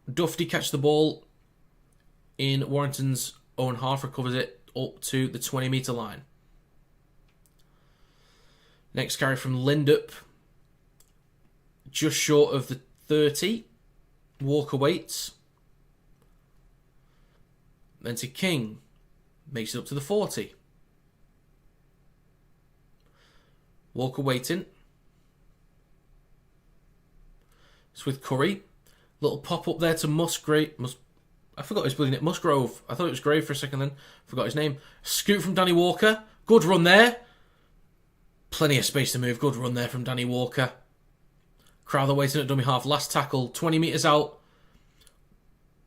Dufty catches the ball in Warrington's own half, recovers it up to the 20-metre line. Next carry from Lindup. Just short of the 30. Walker waits. Then to King. Makes it up to the 40. Walker waiting. It's with Curry. Little pop up there to Musgrave. I forgot his bloody name. Musgrove. I thought it was Grave for a second then. Forgot his name. Scoot from Danny Walker. Good run there. Plenty of space to move. Good run there from Danny Walker. Crowther waiting at dummy half. Last tackle. 20 metres out.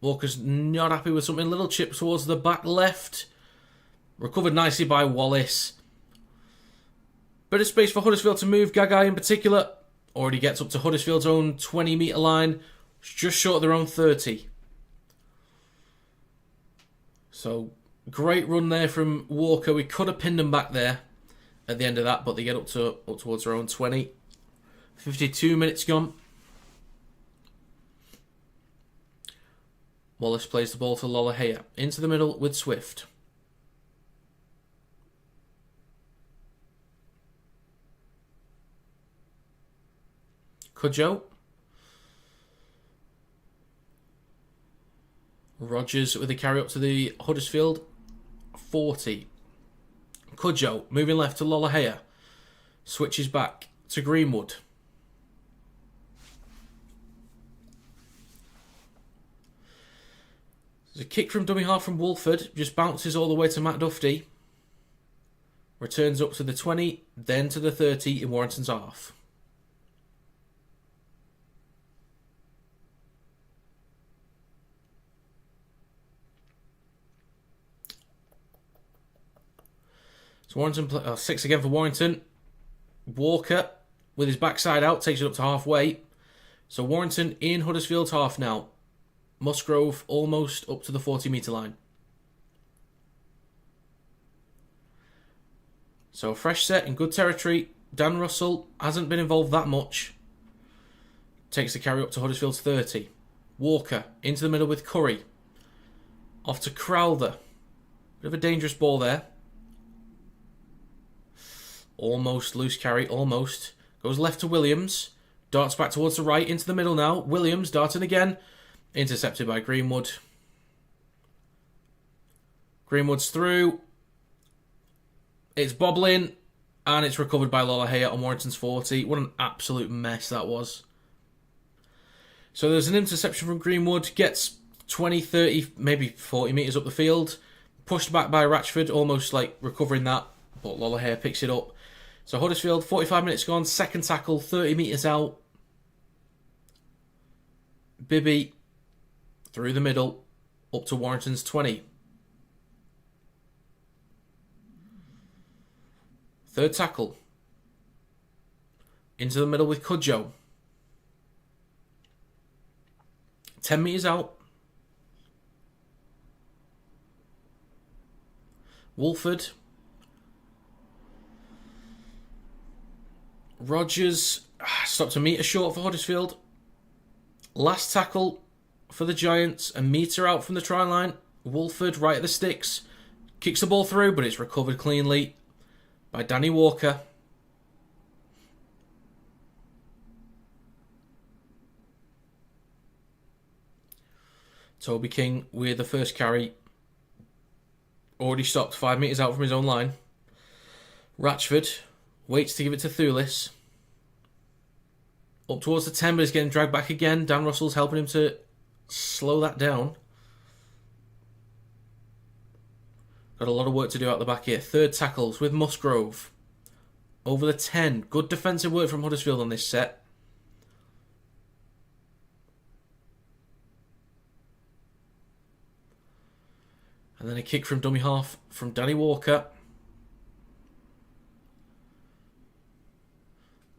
Walker's not happy with something. Little chip towards the back left. Recovered nicely by Wallace. Bit of space for Huddersfield to move. Gagai in particular. Already gets up to Huddersfield's own 20-metre line. It's just short of their own 30. So, great run there from Walker. We could have pinned them back there at the end of that, but they get up towards their own 20. 52 minutes gone. Wallace plays the ball to Lollahea. Into the middle with Swift. Cudjoe. Rogers with a carry up to the Huddersfield 40. Cudjoe moving left to Lollahea. Switches back to Greenwood. There's a kick from dummy half from Wolford. Just bounces all the way to Matt Dufty. Returns up to the 20, then to the 30 in Warrington's half. So Warrington, 6 again for Warrington. Walker, with his backside out, takes it up to halfway. So Warrington in Huddersfield's half now. Musgrove almost up to the 40-metre line. So a fresh set in good territory. Dan Russell hasn't been involved that much. Takes the carry up to Huddersfield's 30. Walker into the middle with Curry. Off to Crowther. Bit of a dangerous ball there. Almost loose carry, almost. Goes left to Williams. Darts back towards the right, into the middle now. Williams darting again. Intercepted by Greenwood. Greenwood's through. It's bobbling. And it's recovered by Lollahea on Warrington's 40. What an absolute mess that was. So there's an interception from Greenwood. Gets 20, 30, maybe 40 metres up the field. Pushed back by Ratchford, almost like recovering that. But Lollahea picks it up. So Huddersfield, 45 minutes gone. Second tackle, 30 metres out. Bibby through the middle, up to Warrington's 20. Third tackle. Into the middle with Cudjoe. 10 metres out. Wolford. Rogers stopped a metre short for Huddersfield. Last tackle for the Giants. A metre out from the try line. Wolford right at the sticks. Kicks the ball through, but it's recovered cleanly by Danny Walker. Toby King with the first carry. Already stopped 5 metres out from his own line. Ratchford waits to give it to Thulis. Up towards the 10, but he's getting dragged back again. Dan Russell's helping him to slow that down. Got a lot of work to do out the back here. Third tackles with Musgrove. Over the 10. Good defensive work from Huddersfield on this set. And then a kick from dummy half from Danny Walker.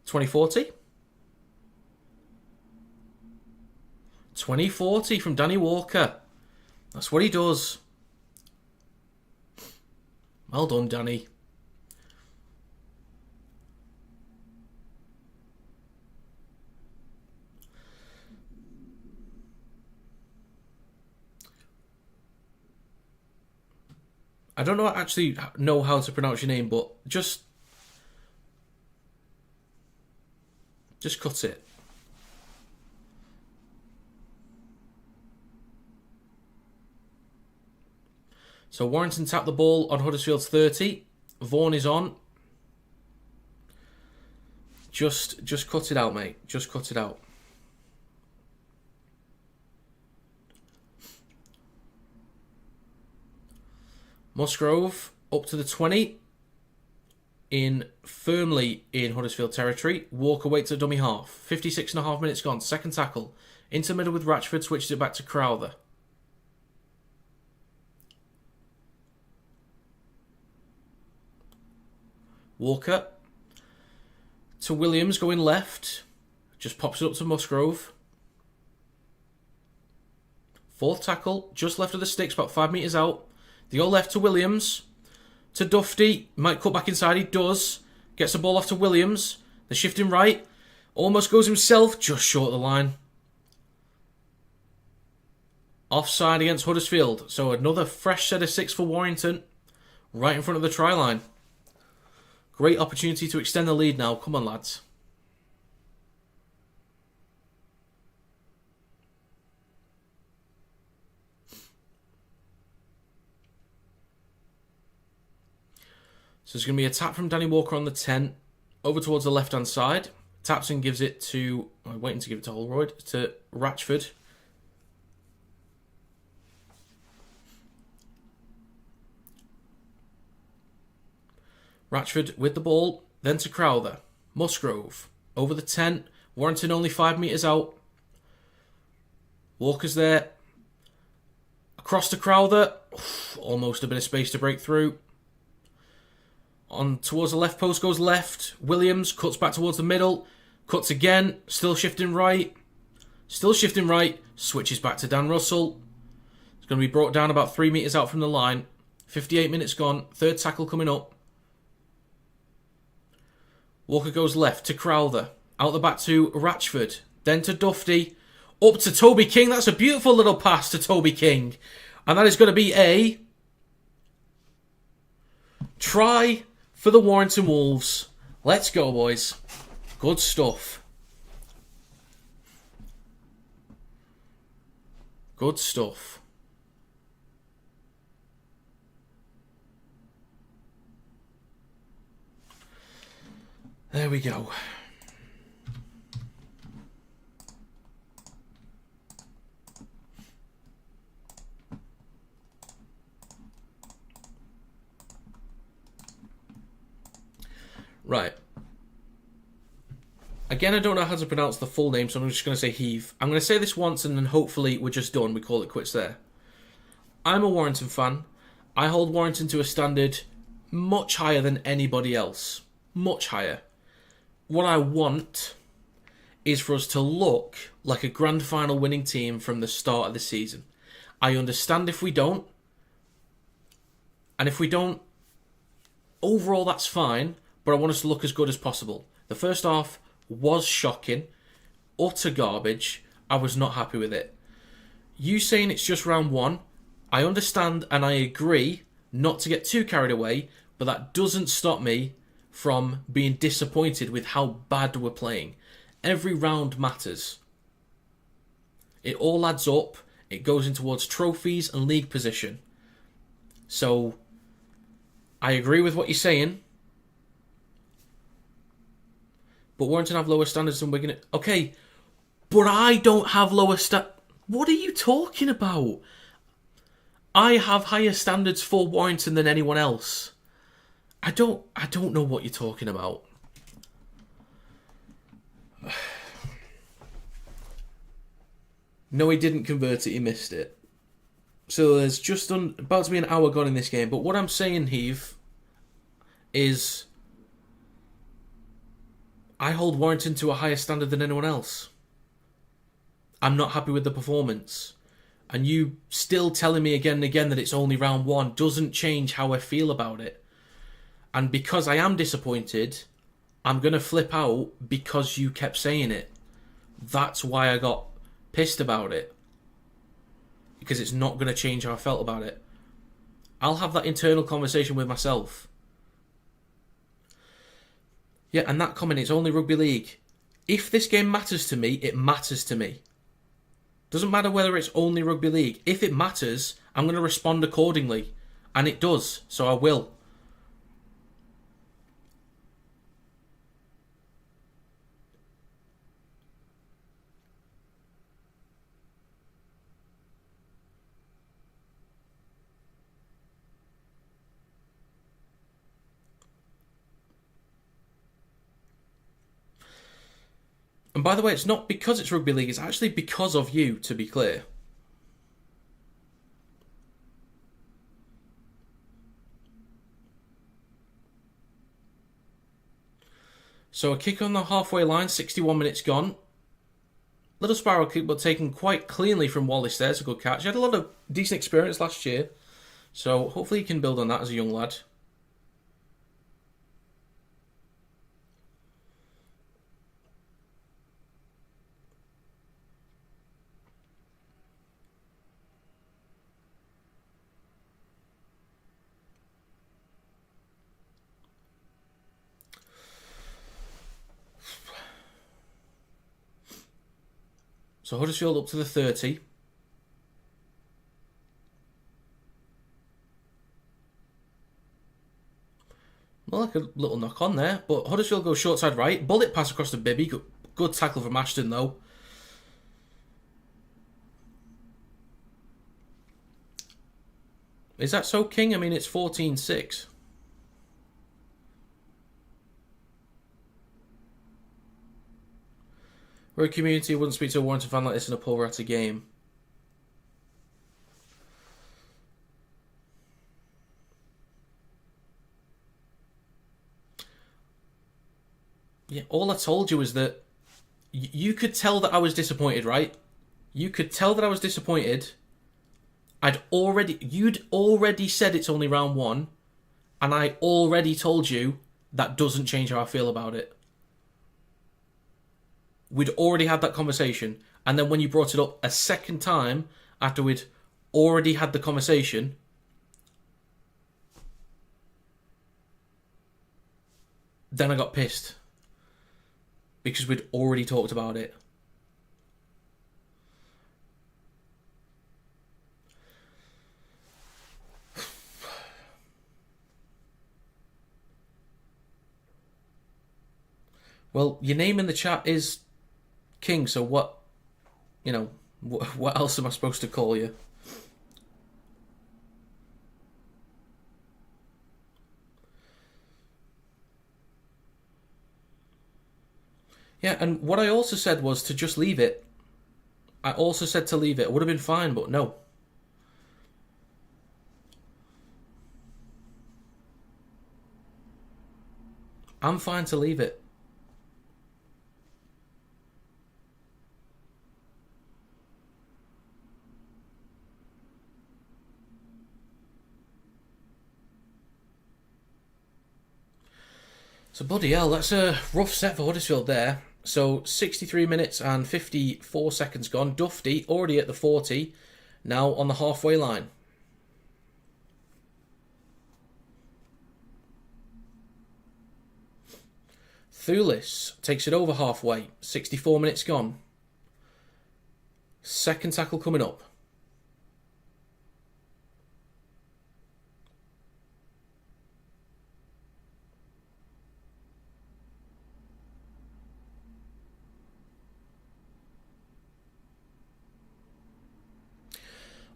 2040. 2040 from Danny Walker. That's what he does. Well done, Danny. I don't actually know how to pronounce your name, but just cut it. So Warrington tapped the ball on Huddersfield's 30. Vaughan is on. Just cut it out, mate. Just cut it out. Musgrove up to the 20. Firmly in Huddersfield territory. Walker waits at dummy half. 56.5 minutes gone. Second tackle. Into the middle with Ratchford. Switches it back to Crowther. Walker to Williams going left. Just pops it up to Musgrove. Fourth tackle. Just left of the sticks. About 5 metres out. They go left to Williams. To Dufty. Might cut back inside. He does. Gets the ball off to Williams. They're shifting right. Almost goes himself. Just short of the line. Offside against Huddersfield. So another fresh set of 6 for Warrington. Right in front of the try line. Great opportunity to extend the lead now. Come on, lads. So there's going to be a tap from Danny Walker on the 10. Over towards the left-hand side. Taps and gives it to... I'm waiting to give it to Holroyd. To Ratchford. Ratchford with the ball, then to Crowther. Musgrove over the 10. Warrington only 5 metres out. Walker's there. Across to Crowther. Almost a bit of space to break through. On towards the left post goes left. Williams cuts back towards the middle. Cuts again. Still shifting right. Still shifting right. Switches back to Dan Russell. It's going to be brought down about 3 metres out from the line. 58 minutes gone. Third tackle coming up. Walker goes left to Crowther. Out the back to Ratchford. Then to Dufty. Up to Toby King. That's a beautiful little pass to Toby King. And that is going to be a try for the Warrington Wolves. Let's go, boys. Good stuff. Good stuff. There we go. Right. Again, I don't know how to pronounce the full name, so I'm just going to say Heave. I'm going to say this once and then hopefully we're just done. We call it quits there. I'm a Warrington fan. I hold Warrington to a standard much higher than anybody else. Much higher. What I want is for us to look like a grand final winning team from the start of the season. I understand if we don't. And if we don't, overall that's fine. But I want us to look as good as possible. The first half was shocking. Utter garbage. I was not happy with it. You saying it's just round one, I understand and I agree not to get too carried away, but that doesn't stop me from being disappointed with how bad we're playing. Every round matters. It all adds up. It goes in towards trophies and league position. So, I agree with what you're saying. But Warrington have lower standards than Wigan. Okay, but I don't have lower What are you talking about? I have higher standards for Warrington than anyone else. I don't know what you're talking about. No, he didn't convert it. He missed it. So there's just about to be an hour gone in this game. But what I'm saying, Heave, is I hold Warrington to a higher standard than anyone else. I'm not happy with the performance. And you still telling me again and again that it's only round one doesn't change how I feel about it. And because I am disappointed, I'm going to flip out because you kept saying it. That's why I got pissed about it. Because it's not going to change how I felt about it. I'll have that internal conversation with myself. Yeah, and that comment, it's only Rugby League. If this game matters to me, it matters to me. Doesn't matter whether it's only Rugby League. If it matters, I'm going to respond accordingly. And it does, so I will. And by the way, it's not because it's Rugby League, it's actually because of you, to be clear. So a kick on the halfway line, 61 minutes gone. Little spiral kick, but taken quite cleanly from Wallace there. It's a good catch. He had a lot of decent experience last year. So hopefully he can build on that as a young lad. So Huddersfield up to the 30. Well, like a little knock on there. But Huddersfield goes short side right. Bullet pass across to Bibby. Good tackle from Ashton, though. Is that so, King? I mean, it's 14-6. We're a community, wouldn't speak to a Warrington fan like this in a pub or at a game. Yeah, all I told you was that you could tell that I was disappointed, right? You could tell that I was disappointed. You'd already said it's only round 1, and I already told you that doesn't change how I feel about it. We'd already had that conversation, and then when you brought it up a second time after we'd already had the conversation, then I got pissed because we'd already talked about it. Well, your name in the chat is King, so what else am I supposed to call you? Yeah, and what I also said was to just leave it. I also said to leave it. It would have been fine, but no. I'm fine to leave it. So bloody hell, that's a rough set for Huddersfield there. So 63 minutes and 54 seconds gone. Dufty already at the 40, now on the halfway line. Thulis takes it over halfway, 64 minutes gone. Second tackle coming up.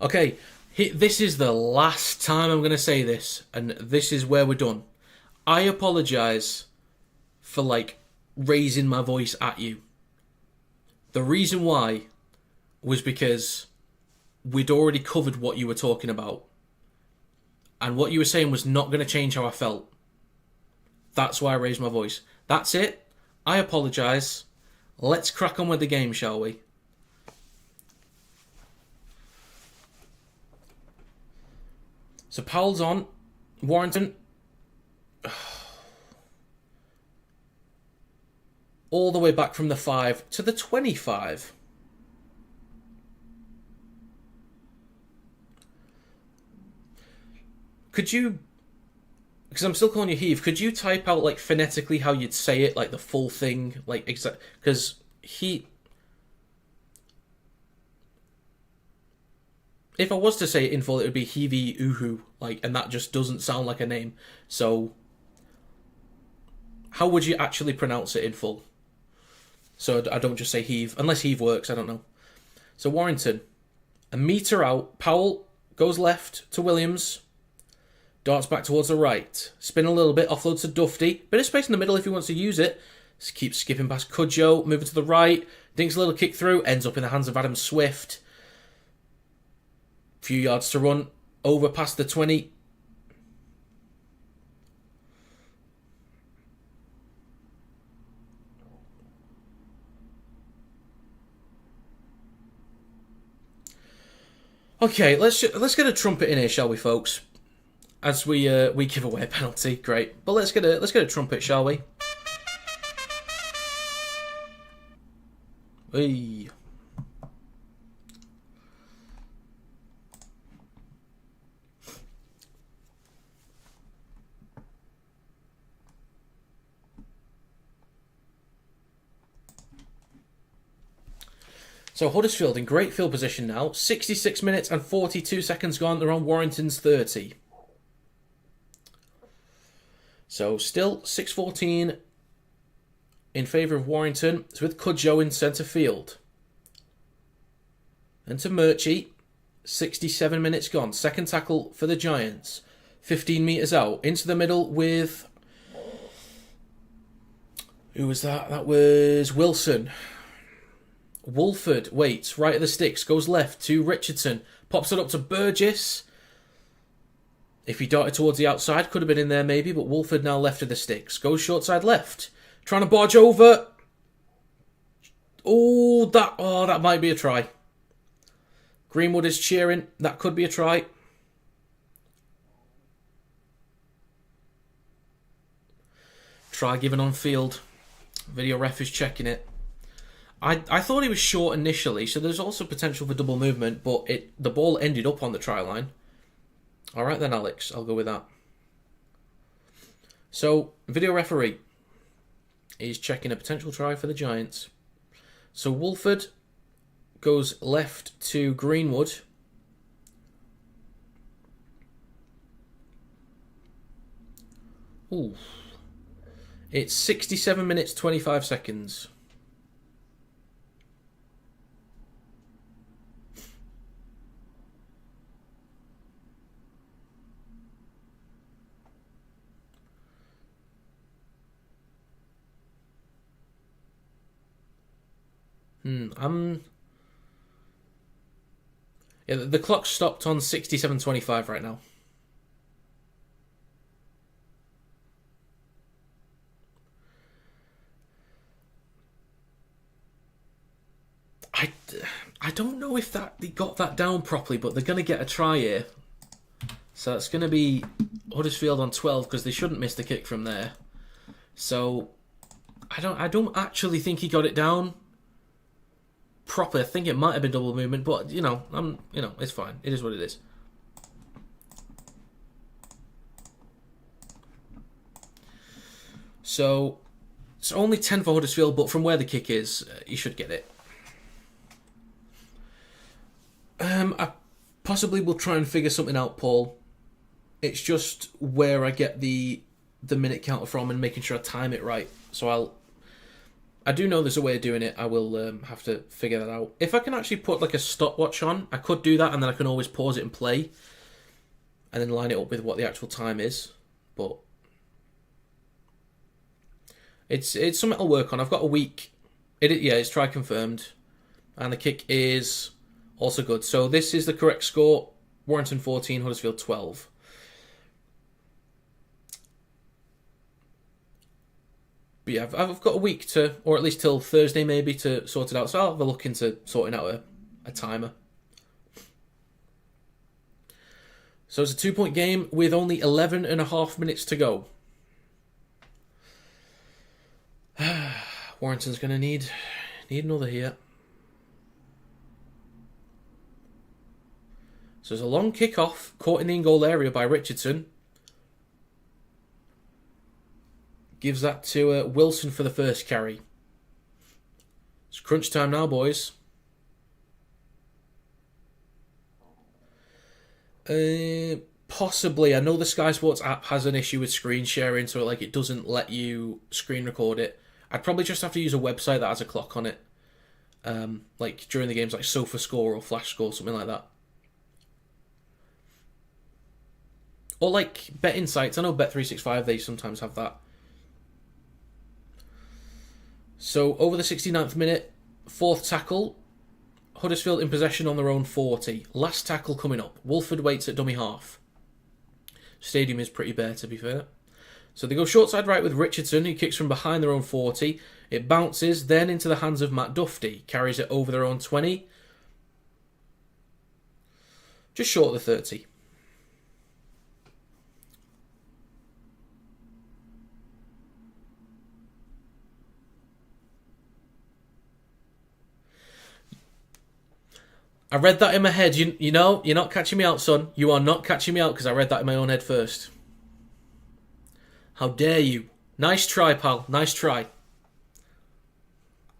Okay, this is the last time I'm going to say this, and this is where we're done. I apologise for, raising my voice at you. The reason why was because we'd already covered what you were talking about. And what you were saying was not going to change how I felt. That's why I raised my voice. That's it. I apologise. Let's crack on with the game, shall we? So Powell's on. Warrington. All the way back from the 5 to the 25. Could you, because I'm still calling you Heave, could you type out phonetically how you'd say it, the full thing, exact? Because if I was to say it in full, it would be Heavey Uhu, and that just doesn't sound like a name. So, how would you actually pronounce it in full? So I don't just say Heave, unless Heave works, I don't know. So Warrington, a metre out, Powell goes left to Williams, darts back towards the right, spin a little bit, offloads to Dufty, bit of space in the middle if he wants to use it, just keeps skipping past Cudjoe, moving to the right, dinks a little kick through, ends up in the hands of Adam Swift. Few yards to run, over past the 20. Okay, let's get a trumpet in here, shall we, folks? As we give away a penalty, great. But let's get a trumpet, shall we? Hey. So Huddersfield in great field position now. 66 minutes and 42 seconds gone. They're on Warrington's 30. So still 6-14 in favour of Warrington. It's with Cudjoe in centre field. Then to Murchie. 67 minutes gone. Second tackle for the Giants. 15 metres out. Into the middle with... Who was that? That was Wilson. Wolford waits, right at the sticks, goes left to Richardson, pops it up to Burgess. If he darted towards the outside, could have been in there maybe, but Wolford now left of the sticks. Goes short side left, trying to barge over. That might be a try. Greenwood is cheering. That could be a try. Try given on field. Video ref is checking it. I thought he was short initially, so there's also potential for double movement, but the ball ended up on the try line. Alright then, Alex, I'll go with that. So, video referee is checking a potential try for the Giants. So Wolford goes left to Greenwood. Ooh. It's 67 minutes, 25 seconds. Yeah, the clock stopped on 67:25 right now. I don't know if they got that down properly, but they're going to get a try here. So it's going to be Huddersfield on 12 because they shouldn't miss the kick from there. So I don't actually think he got it down properly. I think it might have been double movement, but it's fine. It is what it is. So it's only 10 for Huddersfield, but from where the kick is, you should get it. I possibly will try and figure something out, Paul. It's just where I get the minute counter from and making sure I time it right. So I do know there's a way of doing it. I will have to figure that out. If I can actually put like a stopwatch on, I could do that, and then I can always pause it and play, and then line it up with what the actual time is. But it's something I'll work on. I've got a week. It's try confirmed, and the kick is also good. So this is the correct score. Warrington 14, Huddersfield 12. But yeah, I've got a week to, or at least till Thursday maybe, to sort it out. So I'll have a look into sorting out a timer. So it's a 2-point game with only 11.5 minutes to go. Warrington's going to need another here. So there's a long kick-off, caught in the in-goal area by Richardson. Gives that to Wilson for the first carry. It's crunch time now, boys. Possibly. I know the Sky Sports app has an issue with screen sharing, so it doesn't let you screen record it. I'd probably just have to use a website that has a clock on it. Like during the games, like SofaScore or FlashScore, something like that. Or like betting sites. I know Bet365, they sometimes have that. So over the 69th minute, fourth tackle. Huddersfield in possession on their own 40. Last tackle coming up. Wolford waits at dummy half. Stadium is pretty bare, to be fair. So they go short side right with Richardson, who kicks from behind their own 40. It bounces, then into the hands of Matt Duffy. Carries it over their own 20. Just short of the 30. I read that in my head. You know, you're not catching me out, son. You are not catching me out because I read that in my own head first. How dare you? Nice try, pal. Nice try.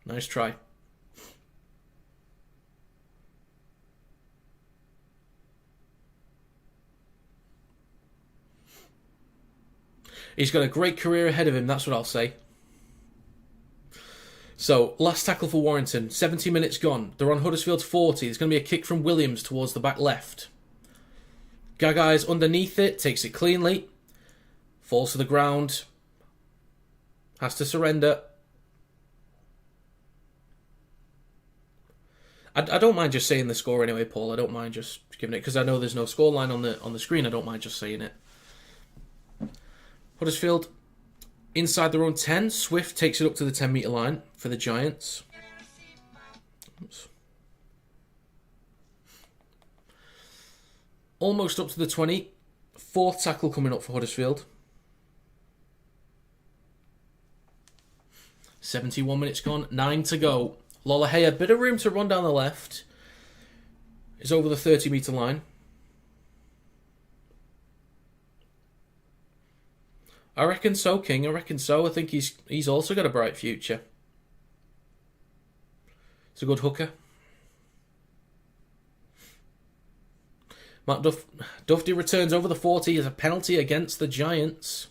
Nice try. He's got a great career ahead of him, that's what I'll say. So, last tackle for Warrington. 70 minutes gone. They're on Huddersfield's 40. There's going to be a kick from Williams towards the back left. Gagai's underneath it. Takes it cleanly. Falls to the ground. Has to surrender. I don't mind just saying the score anyway, Paul. I don't mind just giving it, because I know there's no scoreline on the screen. I don't mind just saying it. Huddersfield inside their own 10. Swift takes it up to the 10-metre line for the Giants. Oops. Almost up to the 20. Fourth tackle coming up for Huddersfield. 71 minutes gone. 9 to go. Lolohea, a bit of room to run down the left. Is over the 30-metre line. I reckon so, King. I reckon so. I think he's also got a bright future. It's a good hooker. Matt Dufty returns over the 40 as a penalty against the Giants.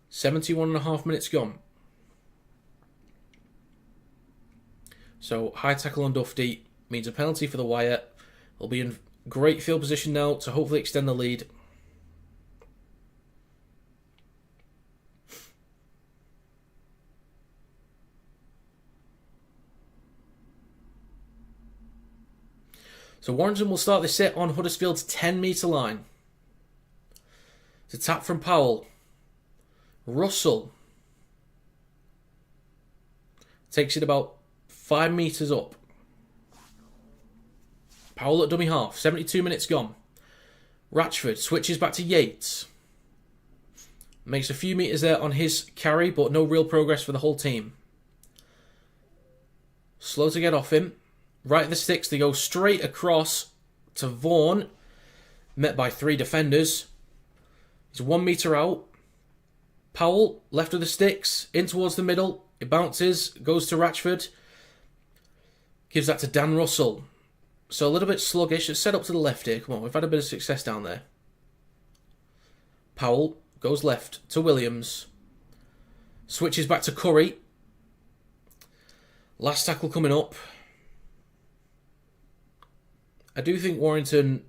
71.5 minutes gone. So, high tackle on Dufty means a penalty for the Wire. They'll be in great field position now to hopefully extend the lead. So Warrington will start this set on Huddersfield's 10-metre line. It's a tap from Powell. Russell takes it about 5 metres up. Powell at dummy half. 72 minutes gone. Ratchford switches back to Yates. Makes a few metres there on his carry, but no real progress for the whole team. Slow to get off him. Right at the sticks, they go straight across to Vaughan. Met by 3 defenders. He's 1 metre out. Powell, left of the sticks, in towards the middle. It bounces, goes to Ratchford. Gives that to Dan Russell. So a little bit sluggish. It's set up to the left here. Come on, we've had a bit of success down there. Powell goes left to Williams. Switches back to Curry. Last tackle coming up. I do think Warrington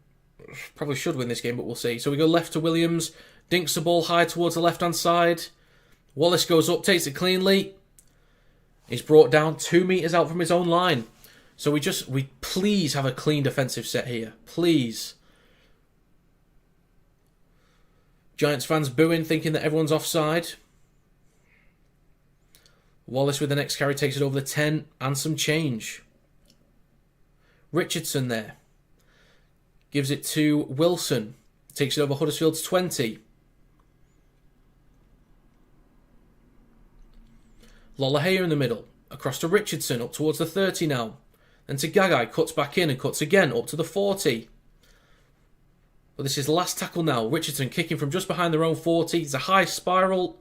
probably should win this game, but we'll see. So we go left to Williams. Dinks the ball high towards the left-hand side. Wallace goes up, takes it cleanly. He's brought down 2 metres out from his own line. So we please have a clean defensive set here. Please. Giants fans booing, thinking that everyone's offside. Wallace with the next carry takes it over the 10 and some change. Richardson there. Gives it to Wilson. Takes it over Huddersfield's 20. Lolohea in the middle. Across to Richardson, up towards the 30 now. Then to Gagai, cuts back in and cuts again, up to the 40. Well, this is last tackle now. Richardson kicking from just behind their own 40. It's a high spiral.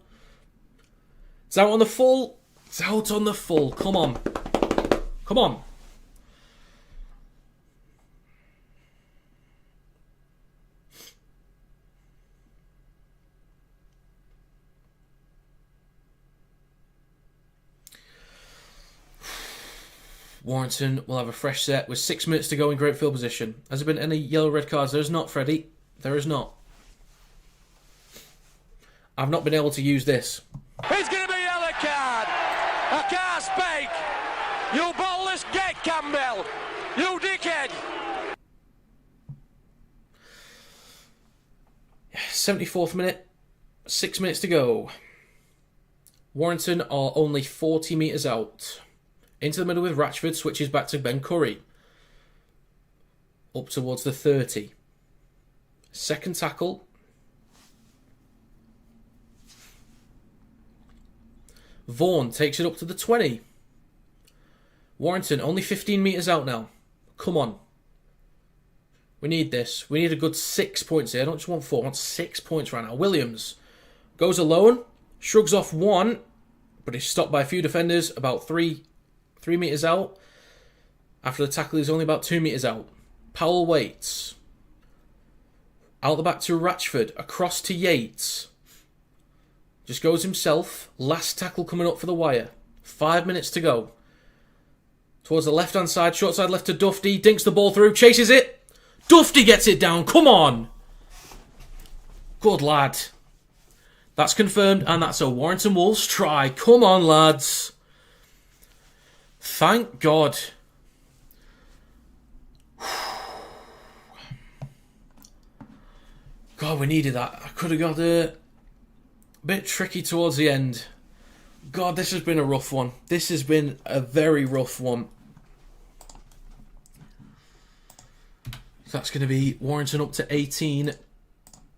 It's out on the full. It's out on the full. Come on. Come on. Warrington will have a fresh set with 6 minutes to go in great field position. Has there been any yellow-red cards? There is not, Freddie. There is not. I've not been able to use this. It's going to be a yellow card. I can't speak. You ballless git, Campbell. You dickhead. 74th minute. 6 minutes to go. Warrington are only 40 metres out. Into the middle with Ratchford, switches back to Ben Curry. Up towards the 30. Second tackle. Vaughan takes it up to the 20. Warrington, only 15 metres out now. Come on. We need this. We need a good 6 points here. I don't just want 4, I want 6 points right now. Williams goes alone, shrugs off 1, but is stopped by a few defenders about 3 metres out. After the tackle, he's only about 2 metres out. Powell waits. Out the back to Ratchford. Across to Yates. Just goes himself. Last tackle coming up for the Wire. 5 minutes to go. Towards the left-hand side. Short side left to Dufty. Dinks the ball through. Chases it. Dufty gets it down. Come on. Good lad. That's confirmed. And that's a Warrington Wolves try. Come on, lads. Thank God. God, we needed that. I could have got a bit tricky towards the end. God, this has been a rough one. This has been a very rough one. That's going to be Warrington up to 18.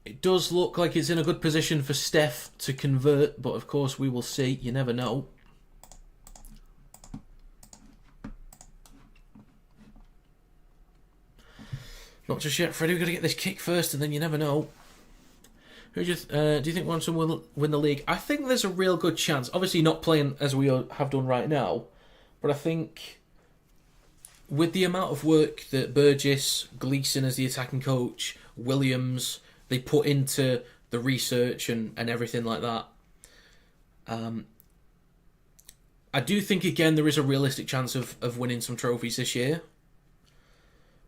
It does look like it's in a good position for Steph to convert, but of course we will see. You never know. Not just yet, Freddie. We've got to get this kick first, and then you never know. Do you think Warrington will win the league? I think there's a real good chance. Obviously not playing as we have done right now, but I think with the amount of work that Burgess, Gleeson as the attacking coach, Williams, they put into the research and everything like that, I do think, again, there is a realistic chance of winning some trophies this year.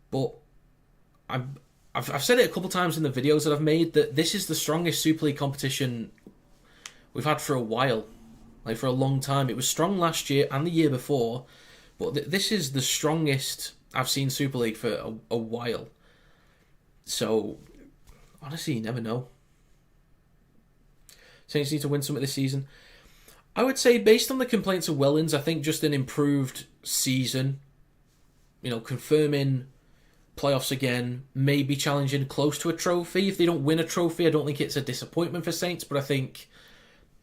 But I've said it a couple times in the videos that I've made that this is the strongest Super League competition we've had for a while. Like, for a long time. It was strong last year and the year before, but this is the strongest I've seen Super League for a while. So, honestly, you never know. Saints need to win something this season. I would say, based on the complaints of Wellens, I think just an improved season, confirming playoffs again, maybe challenging close to a trophy. If they don't win a trophy, I don't think it's a disappointment for Saints, but I think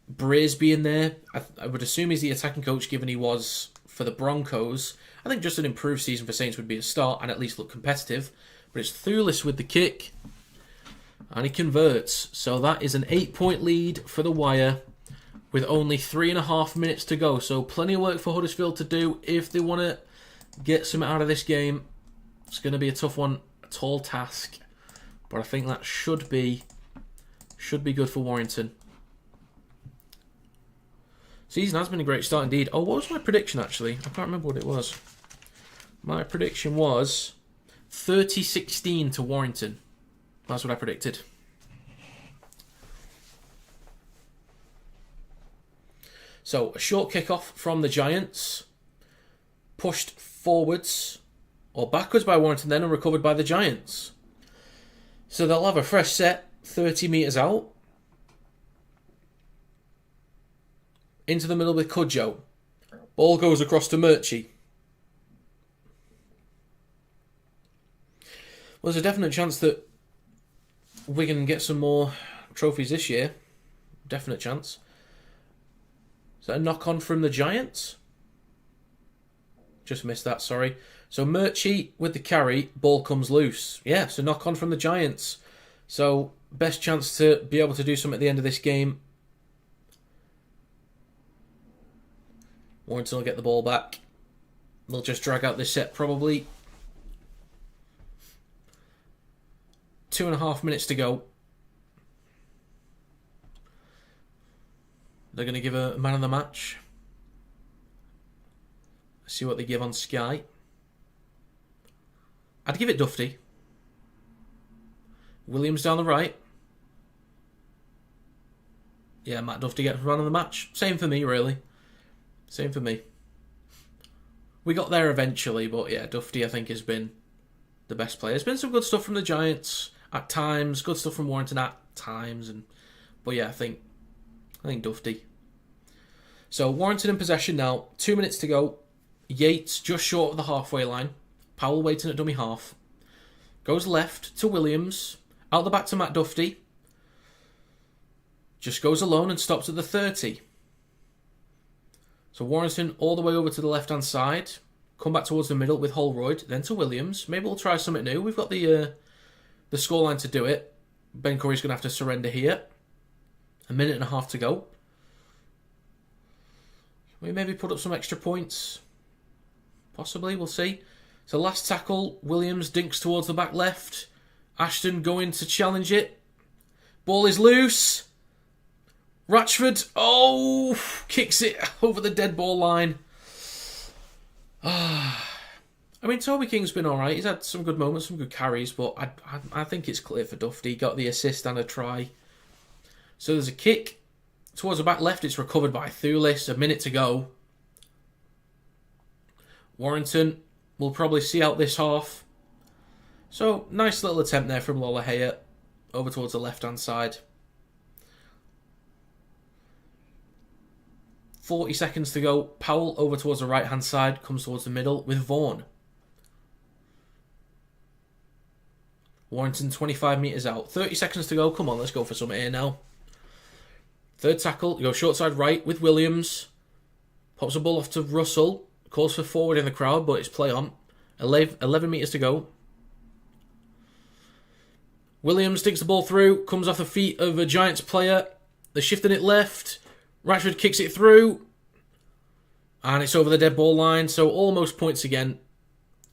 Braze being there, I would assume he's the attacking coach given he was for the Broncos. I think just an improved season for Saints would be a start and at least look competitive. But it's Thulis with the kick, and he converts. So that is an 8-point lead for the Wire with only 3.5 minutes to go. So plenty of work for Huddersfield to do if they want to get something out of this game. It's going to be a tough one, a tall task, but I think that should be good for Warrington. Season has been a great start indeed. Oh, what was my prediction actually? I can't remember what it was. My prediction was 30-16 to Warrington. That's what I predicted. So, a short kick-off from the Giants, pushed forwards or backwards by Warrington then and recovered by the Giants. So they'll have a fresh set, 30 metres out. Into the middle with Cudjoe. Ball goes across to Murchie. Well, there's a definite chance that Wigan get some more trophies this year. Definite chance. Is that a knock-on from the Giants? Just missed that, sorry. So Murchie with the carry, ball comes loose. Yeah, so knock on from the Giants. So best chance to be able to do something at the end of this game. Warrington will get the ball back. They'll just drag out this set probably. 2.5 minutes to go. They're going to give a man of the match. Let's see what they give on Sky. I'd give it Dufty. Williams down the right. Yeah, Matt Dufty gets man of the match. Same for me, really. Same for me. We got there eventually, but yeah, Dufty I think has been the best player. There's been some good stuff from the Giants at times, good stuff from Warrington at times, but yeah, I think Dufty. So Warrington in possession now. 2 minutes to go. Yates just short of the halfway line. Powell waiting at dummy half. Goes left to Williams. Out the back to Matt Dufty. Just goes alone and stops at the 30. So Warrington all the way over to the left-hand side. Come back towards the middle with Holroyd. Then to Williams. Maybe we'll try something new. We've got the scoreline to do it. Ben Curry's going to have to surrender here. 1.5 minutes to go. We maybe put up some extra points. Possibly, we'll see. So last tackle, Williams dinks towards the back left. Ashton going to challenge it. Ball is loose. Ratchford, kicks it over the dead ball line. I mean, Toby King's been alright. He's had some good moments, some good carries, but I think it's clear for Dufty. Got the assist and a try. So there's a kick towards the back left. It's recovered by Thulis. 1 minute to go. Warrington will probably see out this half. So, nice little attempt there from Lola Haya over towards the left-hand side. 40 seconds to go. Powell over towards the right-hand side, comes towards the middle with Vaughan. Warrington 25 metres out. 30 seconds to go. Come on, let's go for something here now. Third tackle. You go short side right with Williams. Pops the ball off to Russell. Calls for forward in the crowd, but it's play on. 11 metres to go. Williams sticks the ball through. Comes off the feet of a Giants player. They're shifting it left. Ratchford kicks it through. And it's over the dead ball line. So almost points again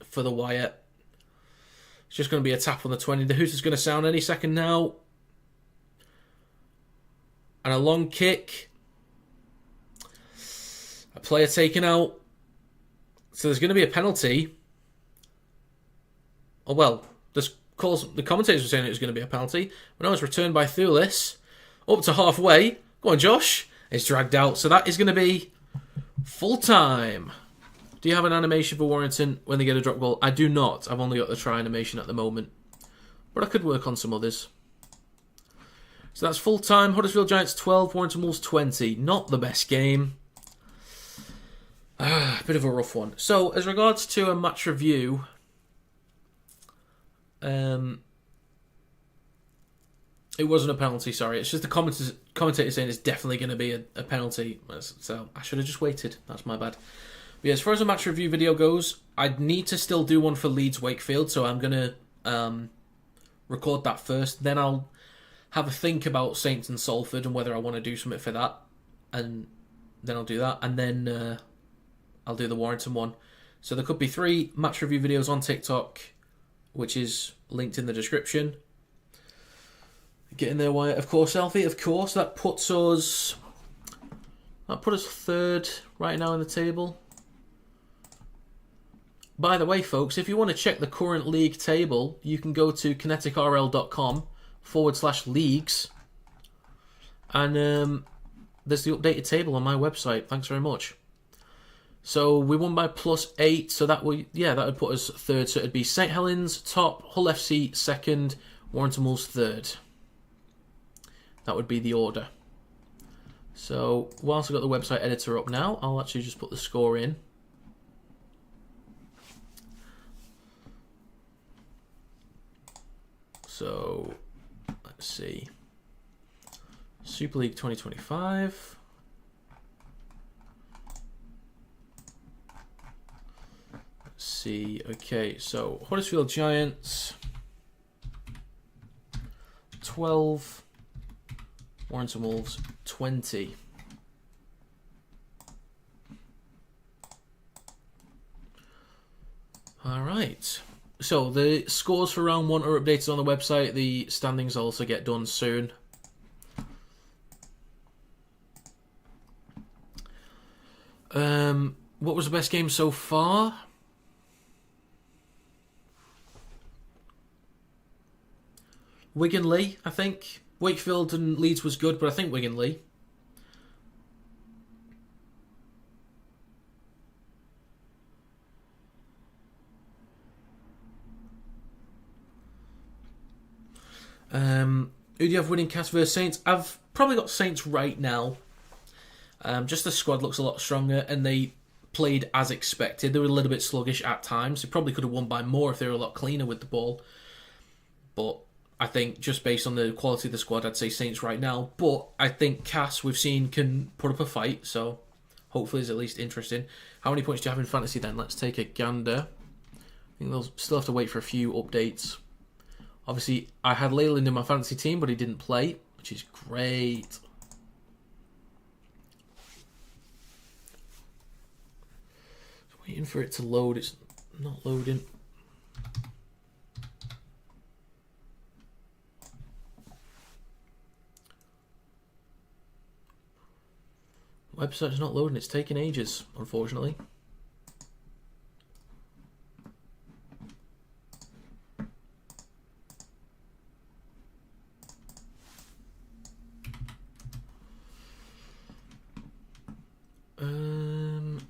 for the Wire. It's just going to be a tap on the 20. The hooter's going to sound any second now. And a long kick. A player taken out. So there's going to be a penalty. Oh, well, the commentators were saying it was going to be a penalty. But now it's returned by Thulis. Up to halfway. Go on, Josh. It's dragged out. So that is going to be full time. Do you have an animation for Warrington when they get a drop goal? I do not. I've only got the try animation at the moment. But I could work on some others. So that's full time. Huddersfield Giants 12, Warrington Wolves 20. Not the best game. Bit of a rough one. So, as regards to a match review, it wasn't a penalty, sorry. It's just the commentator saying it's definitely going to be a penalty. So, I should have just waited. That's my bad. But yeah, as far as a match review video goes, I'd need to still do one for Leeds Wakefield, so I'm going to record that first. Then I'll have a think about Saints and Salford and whether I want to do something for that. And then I'll do that. And then I'll do the Warrington one. So there could be 3 match review videos on TikTok, which is linked in the description. Get in there, Wyatt. Of course, Alfie. Of course, that put us 3rd right now in the table. By the way, folks, if you want to check the current league table, you can go to kineticrl.com/leagues. And there's the updated table on my website. Thanks very much. So we won by +8, so that would put us 3rd. So it'd be St Helens top, Hull FC 2nd, Warrington Wolves 3rd. That would be the order. So whilst I've got the website editor up now, I'll actually just put the score in. So let's see. Super League 2025. Let's see. Okay, so Huddersfield Giants 12, Warrington Wolves 20. All right. So the scores for round 1 are updated on the website. The standings also get done soon. What was the best game so far? Wigan Lee, I think. Wakefield and Leeds was good, but I think Wigan Lee. Who do you have winning cast versus Saints? I've probably got Saints right now. Just the squad looks a lot stronger, and they played as expected. They were a little bit sluggish at times. They probably could have won by more if they were a lot cleaner with the ball. But I think just based on the quality of the squad, I'd say Saints right now. But I think Cass, we've seen, can put up a fight. So hopefully it's at least interesting. How many points do you have in fantasy then? Let's take a gander. I think they'll still have to wait for a few updates. Obviously, I had Leyland in my fantasy team, but he didn't play, which is great. Waiting for it to load. It's not loading. Website's not loading. It's taking ages, unfortunately.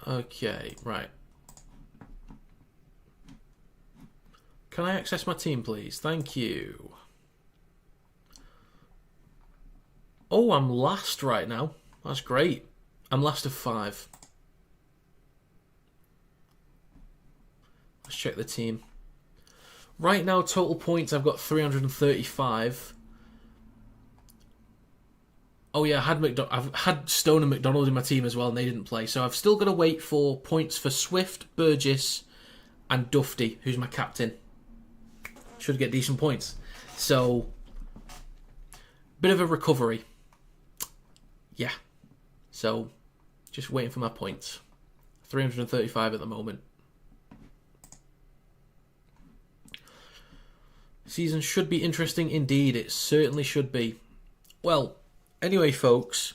Okay, right. Can I access my team, please? Thank you. Oh, I'm last right now. That's great. I'm last of 5. Let's check the team. Right now, total points, I've got 335. Oh yeah, I've had Stone and McDonald in my team as well, and they didn't play. So I've still got to wait for points for Swift, Burgess, and Dufty, who's my captain. Should get decent points. So, bit of a recovery. Yeah. So, just waiting for my points. 335 at the moment. Season should be interesting indeed. It certainly should be. Well, anyway, folks,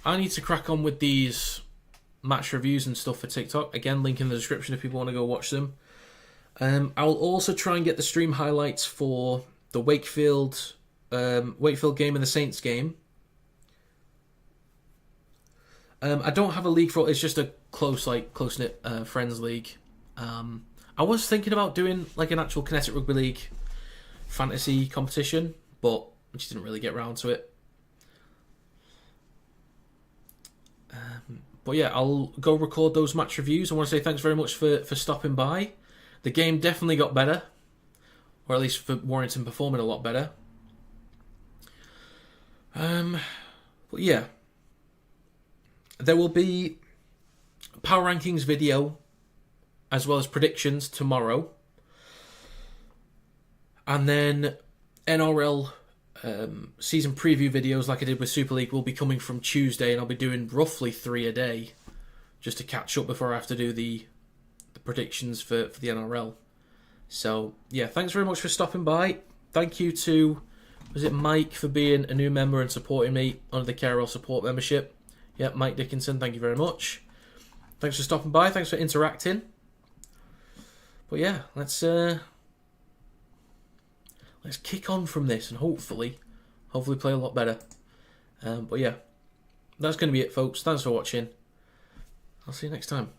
I need to crack on with these match reviews and stuff for TikTok. Again, link in the description if people want to go watch them. I will also try and get the stream highlights for the Wakefield game and the Saints game. I don't have a league for it. It's just a close-knit friends league. I was thinking about doing like an actual Kinetic Rugby League fantasy competition, but I just didn't really get around to it. But yeah, I'll go record those match reviews. I want to say thanks very much for stopping by. The game definitely got better, or at least for Warrington performing a lot better. But yeah, there will be power rankings video as well as predictions tomorrow, and then NRL season preview videos like I did with Super League will be coming from Tuesday, and I'll be doing roughly 3 a day just to catch up before I have to do the predictions for the NRL. So yeah, thanks very much for stopping by. Thank you to Mike for being a new member and supporting me under the KRL support membership. Yeah, Mike Dickinson, thank you very much. Thanks for stopping by. Thanks for interacting. But yeah, let's kick on from this and hopefully play a lot better. But yeah, that's going to be it, folks. Thanks for watching. I'll see you next time.